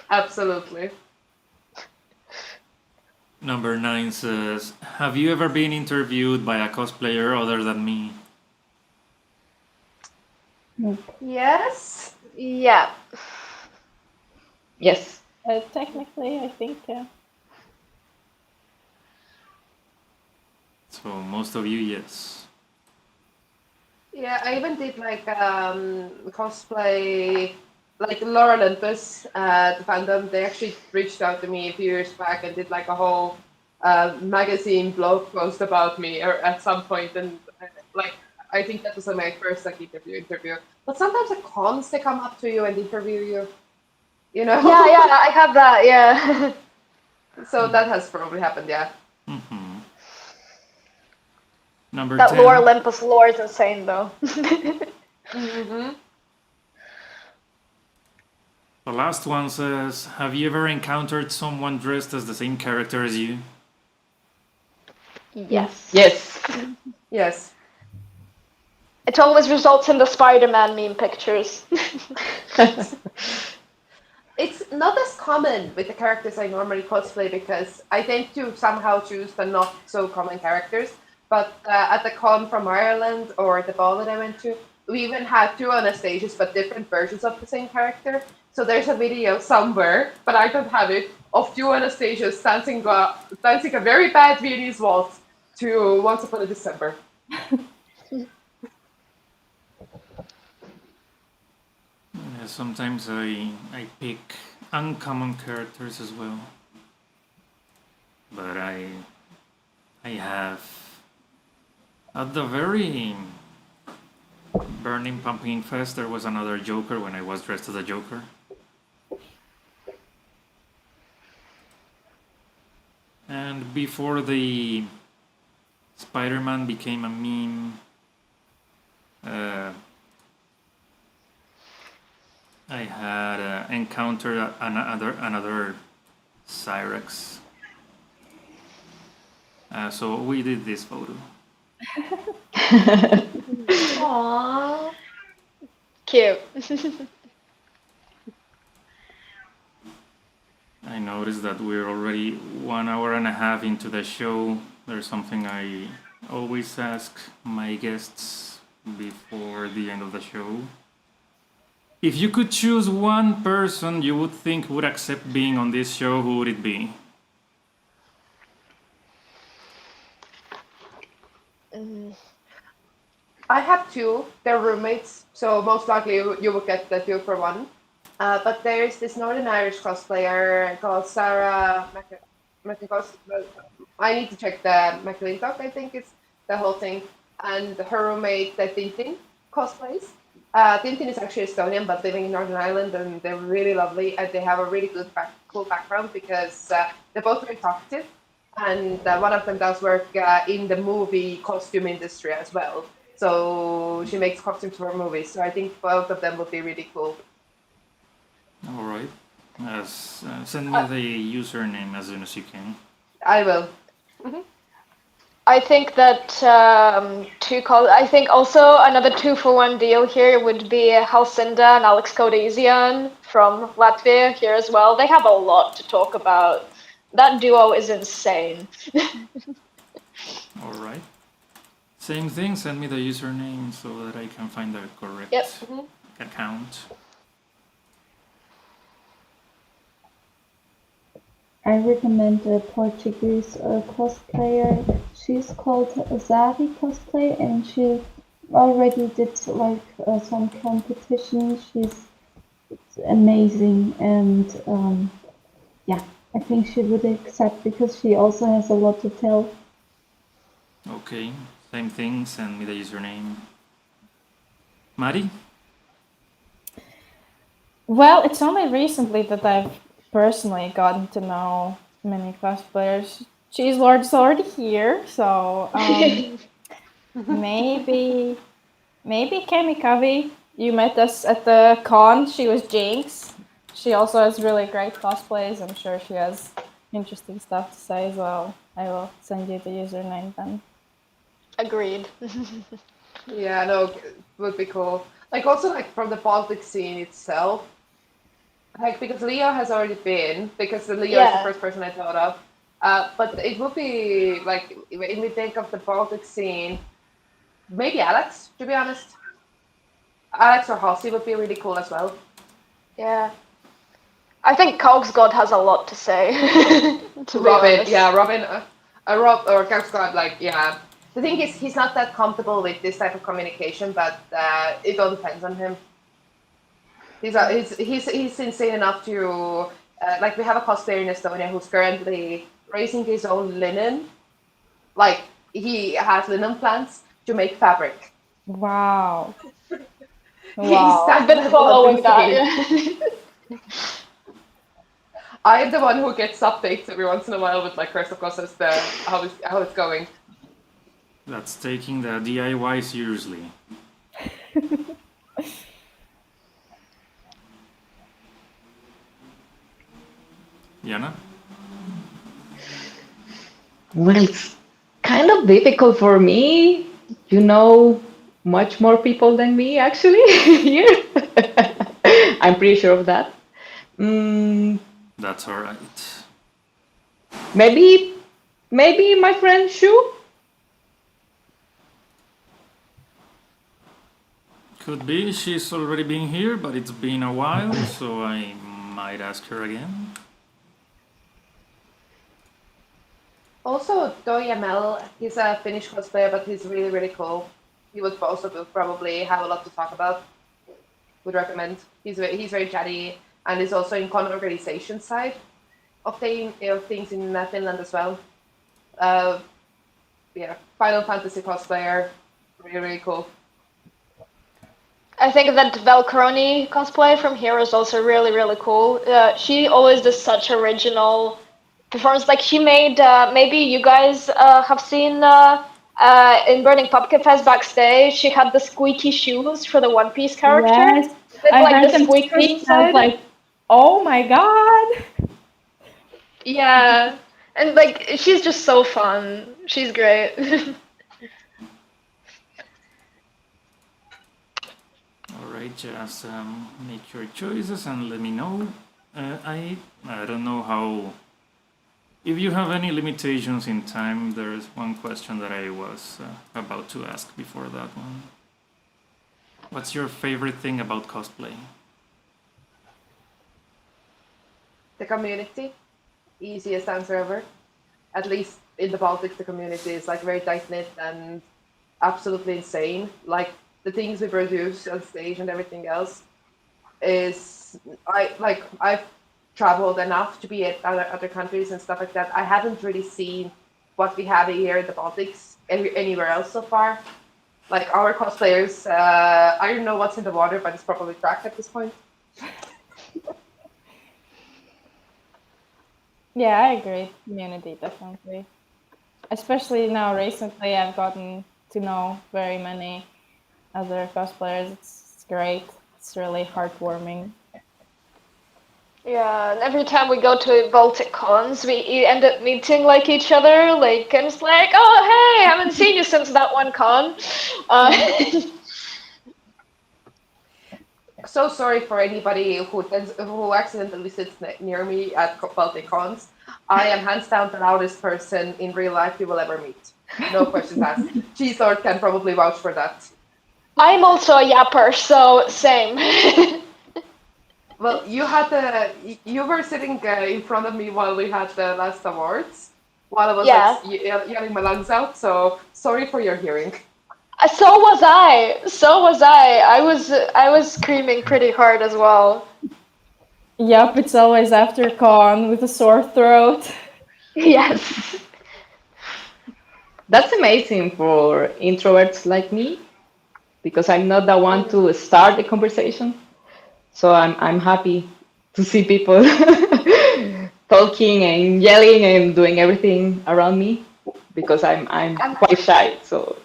Absolutely. Number 9 says, have you ever been interviewed by a cosplayer other than me? Yes. Yeah. Yes. Technically, I think. So most of you, yes. Yeah, I even did like cosplay, like Laura Olympus, the fandom. They actually reached out to me a few years back and did like a whole magazine blog post about me, or at some point, and like I think that was my first like interview. But sometimes at cons they come up to you and interview you. You know. Yeah, I have that. Yeah. So that has probably happened. Yeah. Mm-hmm. Number That 10. lore Olympus lore is insane though. Mm-hmm. The last one says, have you ever encountered someone dressed as the same character as you? Yes. Yes. Yes. It always results in the Spider-Man meme pictures. It's not as common with the characters I normally cosplay because I tend to somehow choose the not so common characters. But at the con from Ireland or the ball that I went to, we even had 2 Anastasias, but different versions of the same character. So there's a video somewhere, but I don't have it, of 2 Anastasias dancing a very bad Viennese waltz to Once Upon a December. Yeah, sometimes I pick uncommon characters as well. But I have, at the very Burning Pumpkin Fest, there was another Joker when I was dressed as a Joker. And before the Spider-Man became a meme, I had encountered another Cyrex. So we did this photo. Aww. Cute. I noticed that we're already 1 hour and a half into the show. There's something I always ask my guests before the end of the show. If you could choose one person you would think would accept being on this show, who would it be? I have 2. They're roommates, so most likely you will get the 2 for 1. But there's this Northern Irish cosplayer called Sarah I need to check the McClintock, I think it's the whole thing. And her roommate, the Tintin, cosplays. Tintin is actually Estonian, but living in Northern Ireland, and they're really lovely, and they have a really good cool background because they're both very talkative. And one of them does work in the movie costume industry as well. So she makes costumes for movies. So I think both of them would be really cool. All right. Send me the username as soon as you can. I will. I think that I think also another 2-for-1 deal here would be Halcinda and Alex Kodesian from Latvia here as well. They have a lot to talk about. That duo is insane. All right. Same thing, send me the username so that I can find the correct Yep. account. I recommend a Portuguese cosplayer. She's called Zari Cosplay, and she already did like some competitions. She's amazing, and yeah, I think she would accept because she also has a lot to tell. Okay, same thing, send me the username. Mari? Well, it's only recently that I've personally gotten to know many cosplayers. Cheeselord's already here, so maybe Kamikaze. You met us at the con. She was Jinx. She also has really great cosplays. I'm sure she has interesting stuff to say as well. I will send you the username then. Agreed. Yeah, no, it would be cool. Like also like from the Baltic scene itself, like because Leo has already been, because Leo is the Yeah. first person I thought of. But it would be like when we think of the Baltic scene, maybe Alex, to be honest. Alex or Halsey would be really cool as well. Yeah. I think Cogs God has a lot to say. To be Robin, honest. yeah, Robin, Rob or Cap Scott, like yeah. The thing is, he's not that comfortable with this type of communication, but it all depends on him. He's insane enough to like we have a cosplayer in Estonia who's currently raising his own linen. Like he has linen plants to make fabric. Wow. He's Wow. I've that been level of following that. insane. Yeah. I'm the one who gets updates every once in a while with my Curse of Course as the how it's going. That's taking the DIY seriously. Yana? Well, it's kind of difficult for me. You know much more people than me actually here. I'm pretty sure of that. Mm, That's alright. maybe my friend Shu. Could be, she's already been here, but it's been a while, so I might ask her again. Also, Doyamel, he's a Finnish cosplayer, but he's really, really cool. He would also probably have a lot to talk about. Would recommend. He's very chatty, and is also in con organization side of things in Finland as well. Yeah, Final Fantasy cosplayer, really, really cool. I think that Valkroni cosplay from here is also really, really cool. She always does such original performance. Like she made, maybe you guys have seen in Burning Pumpkin Fest backstage, she had the squeaky shoes for the One Piece character. Yes. With I like heard the them squeakers speak and I was inside. like, oh my god. Yeah. And like she's just so fun. She's great. Alright, just make your choices and let me know. I don't know how... If you have any limitations in time, there's one question that I was about to ask before that one. What's your favorite thing about cosplay? The community, easiest answer ever. At least in the Baltics, the community is like very tight knit and absolutely insane. Like the things we produce on stage and everything else is I've traveled enough to be at other countries and stuff like that. I haven't really seen what we have here in the Baltics anywhere else so far. Like our cosplayers, I don't know what's in the water, but it's probably cracked at this point. Yeah, I agree. Community, definitely. Especially now, recently, I've gotten to know very many other cosplayers. It's great. It's really heartwarming. Yeah, and every time we go to Baltic cons, we end up meeting like each other, like, and it's like, oh hey, I haven't seen you since that one con. So sorry for anybody who accidentally sits near me at Baltic cons. I am hands down the loudest person in real life you will ever meet. No questions asked. Cheeselord can probably vouch for that. I'm also a yapper, so same. Well, you were sitting in front of me while we had the last awards, while I was like Yeah. yelling my lungs out. So sorry for your hearing. So was I. So was I. I was screaming pretty hard as well. Yup, it's always after con with a sore throat. Yes. That's amazing for introverts like me because I'm not the one to start the conversation. So I'm happy to see people talking and yelling and doing everything around me because I'm I'm, quite shy. So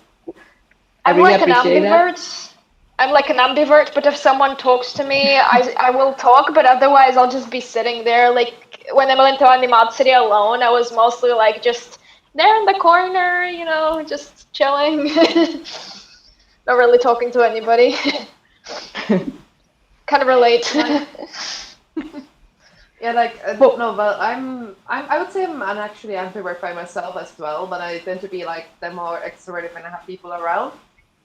I I'm really like an appreciate that. ambivert. I'm like an ambivert, but if someone talks to me, I will talk, but otherwise I'll just be sitting there. Like when I went to Animatsuri alone, I was mostly like just there in the corner, just chilling. Not really talking to anybody. Kind of relate. Yeah, like Well, no, well, I would say I'm actually ambivert by myself as well, but I tend to be like the more extroverted when I have people around.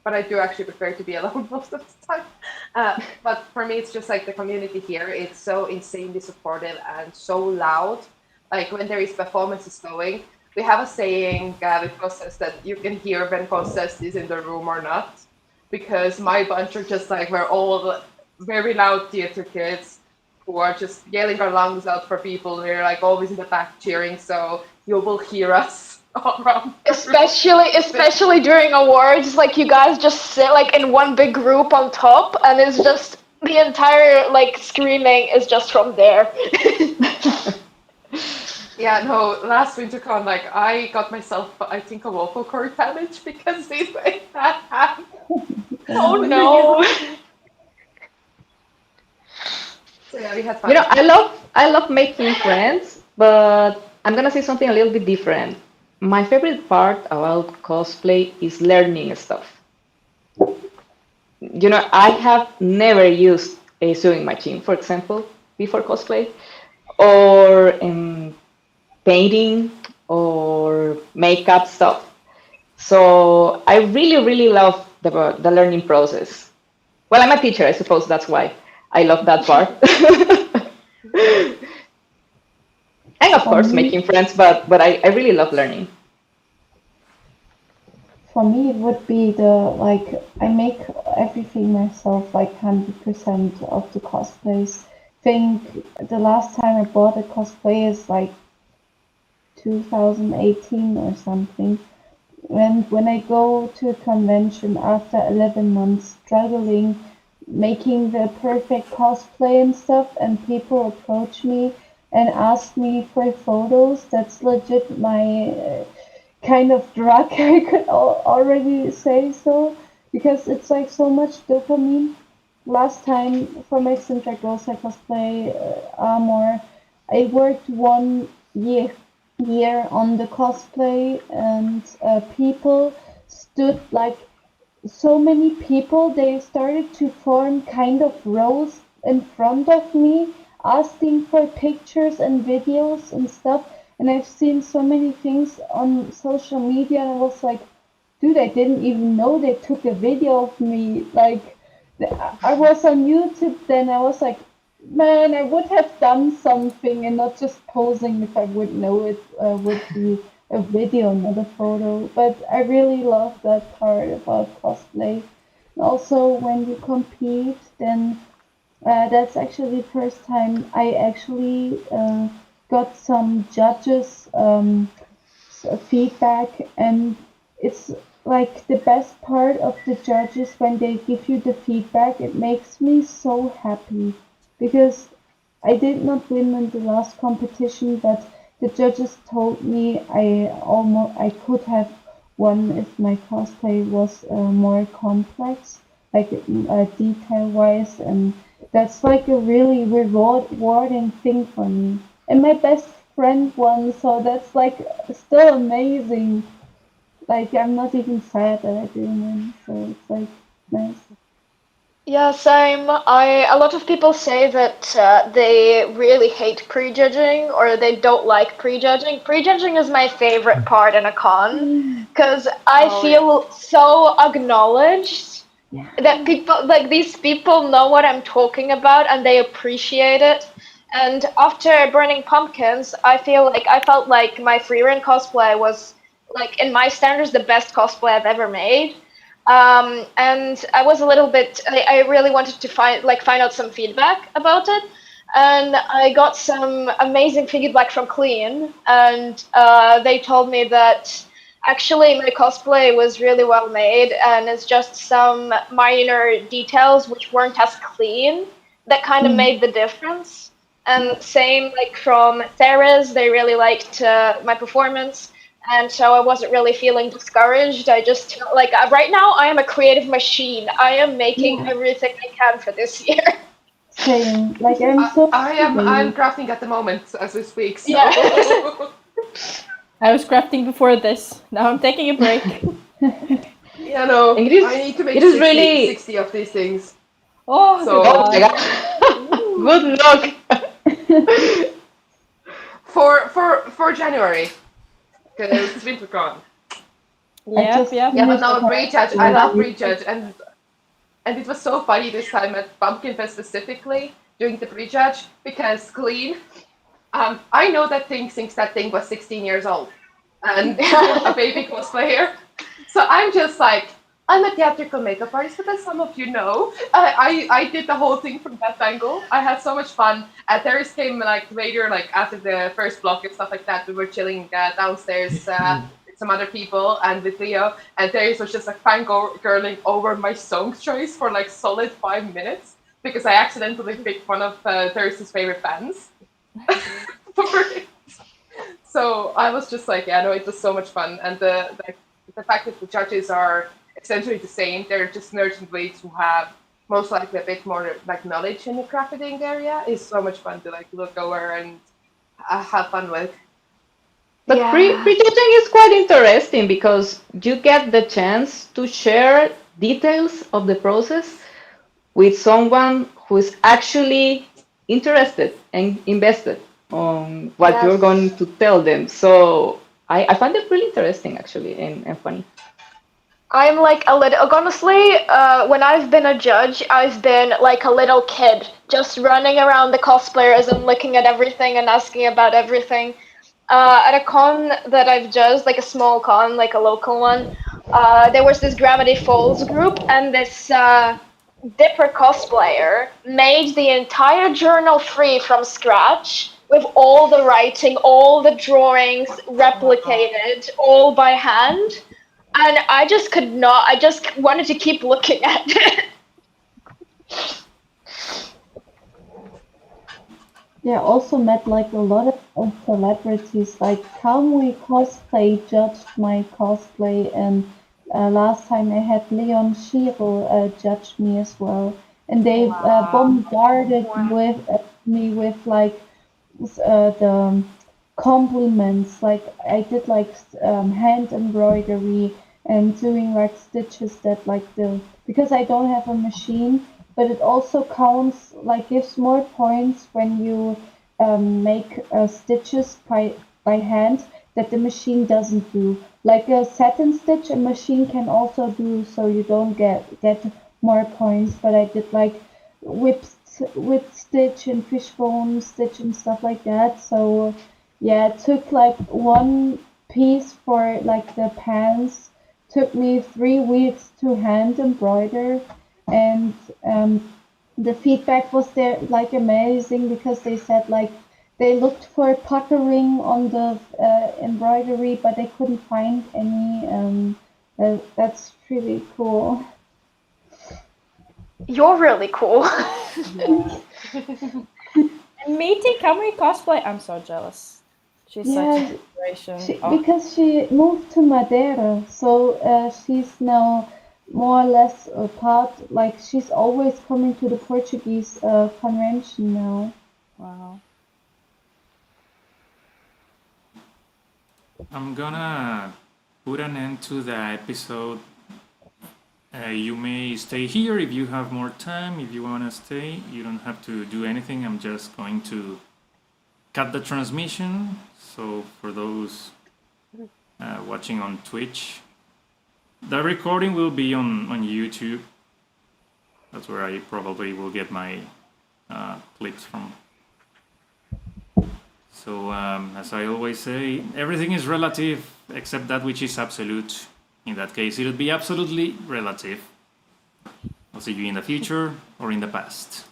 But I do actually prefer to be alone most of the time. But for me, it's just like the community here. It's so insanely supportive and so loud. Like when there is performances going, we have a saying with Contest that you can hear when Contest is in the room or not, because my bunch are just like we're all very loud theater kids who are just yelling our lungs out for people. We're like always in the back cheering, so you will hear us all around. Especially during awards, like you guys just sit like in one big group on top, and it's just the entire like screaming is just from there. Yeah, no, last WinterCon, like I got myself, I think, a vocal cord damage because they made that happen. Oh no! So yeah, we had you fun. know, I love making friends, but I'm gonna say something a little bit different. My favorite part about cosplay is learning stuff. I have never used a sewing machine, for example, before cosplay, or painting or makeup stuff. So I really, really love the learning process. Well, I'm a teacher, I suppose that's why I love that part. And of For course, me, making friends, but I really love learning. for me, it would be like I make everything myself, like 100% of the cosplays. Think the last time I bought a cosplay is like 2018 or something. And when I go to a convention after 11 months struggling, making the perfect cosplay and stuff, and people approach me and ask me for photos, that's legit my kind of drug, I could already say so, because it's like so much dopamine. Last time for my Sintra Girls I cosplay armor, I worked 1 year on the cosplay, and people stood like so many people. They started to form kind of rows in front of me, asking for pictures and videos and stuff. And I've seen so many things on social media, and I was like, dude, I didn't even know they took a video of me. Like, I was on YouTube then. I was like, man, I would have done something and not just posing if I would know it would be a video, not a photo. But I really love that part about cosplay. And also, when you compete, then that's actually the first time I actually got some judges' feedback, and it's like the best part of the judges when they give you the feedback. It makes me so happy because I did not win in the last competition, but the judges told me I could have won if my cosplay was more complex. like detail-wise, and that's like a really rewarding thing for me. And my best friend won, so that's like still amazing. Like I'm not even sad that I didn't win, so it's like nice. Yeah, same. A lot of people say that they really hate prejudging or they don't like prejudging. Prejudging is my favorite part in a con because I Oh, feel so acknowledged that people like these people know what I'm talking about and they appreciate it. And after burning pumpkins, I felt like my free run cosplay was like in my standards the best cosplay I've ever made. And I was a little bit. I really wanted to find out some feedback about it, and I got some amazing feedback from Clean, and they told me that actually my cosplay was really well made, and it's just some minor details which weren't as clean that kind of made the difference. And same like from Theras, they really liked my performance. And so I wasn't really feeling discouraged. I just felt like right now I am a creative machine. I am making everything I can for this year. Same. Like I'm so I'm crafting at the moment as we speak. So. Yeah. I was crafting before this. Now I'm taking a break. Yeah, no, It is- I need to make it is 60, really- 60 of these things. Oh, So- good Oh my God. god. Good luck. For January, because it's WinterCon. Yep. Yeah, but now finished Prejudge. I love Prejudge, and it was so funny this time at Pumpkin Fest specifically during the Prejudge because Clean. I know that thing since that thing was 16 years old and a baby cosplayer. So I'm just like, I'm a theatrical makeup artist, but as some of you know, I did the whole thing from that angle. I had so much fun. Theris came like later, like after the first block and stuff like that. We were chilling downstairs with some other people and with Leo. And Theris was just like fangirling over my song choice for like solid 5 minutes because I accidentally picked one of Theris's favorite bands. For it. So I was just like, yeah, no, it was so much fun. And the fact that the judges are essentially the same, they're just nerds and blades who have most likely a bit more like knowledge in the crafting area is so much fun to like look over and have fun with. But Yeah. prejudging is quite interesting because you get the chance to share details of the process with someone who is actually interested and invested on what you're Yes. going to tell them. So I find it really interesting actually and funny. I'm like a little, honestly, when I've been a judge, I've been like a little kid, just running around the cosplayers and looking at everything and asking about everything. At a con that I've judged, like a small con, like a local one, there was this Gravity Falls group, and this Dipper cosplayer made the entire journal free from scratch with all the writing, all the drawings replicated, all by hand. And I just could not, I just wanted to keep looking at it. Yeah, also met like a lot of celebrities. Like Kamui Cosplay judged my cosplay, and last time I had Leon Shiro judge me as well. And they bombarded me with like the compliments. Like I did like hand embroidery and doing like stitches that like because I don't have a machine, but it also counts like gives more points when you make stitches by hand that the machine doesn't do. Like a satin stitch, a machine can also do, so you don't get more points. But I did like whip stitch and fishbone stitch and stuff like that. So yeah, it took like one piece for like the pants. Took me 3 weeks to hand embroider, and the feedback was there like amazing because they said like they looked for puckering on the embroidery, but they couldn't find any. That's really cool. You're really cool. Meeting Kamui Cosplay, I'm so jealous. She's such Yeah, an inspiration. Oh, because she moved to Madeira, so she's now more or less a part. Like she's always coming to the Portuguese convention now. Wow. I'm gonna put an end to the episode. You may stay here if you have more time. If you wanna stay, you don't have to do anything. I'm just going to cut the transmission. So for those watching on Twitch, the recording will be on YouTube. That's where I probably will get my clips from. So as I always say, everything is relative except that which is absolute. In that case, it'll be absolutely relative. I'll see you in the future or in the past.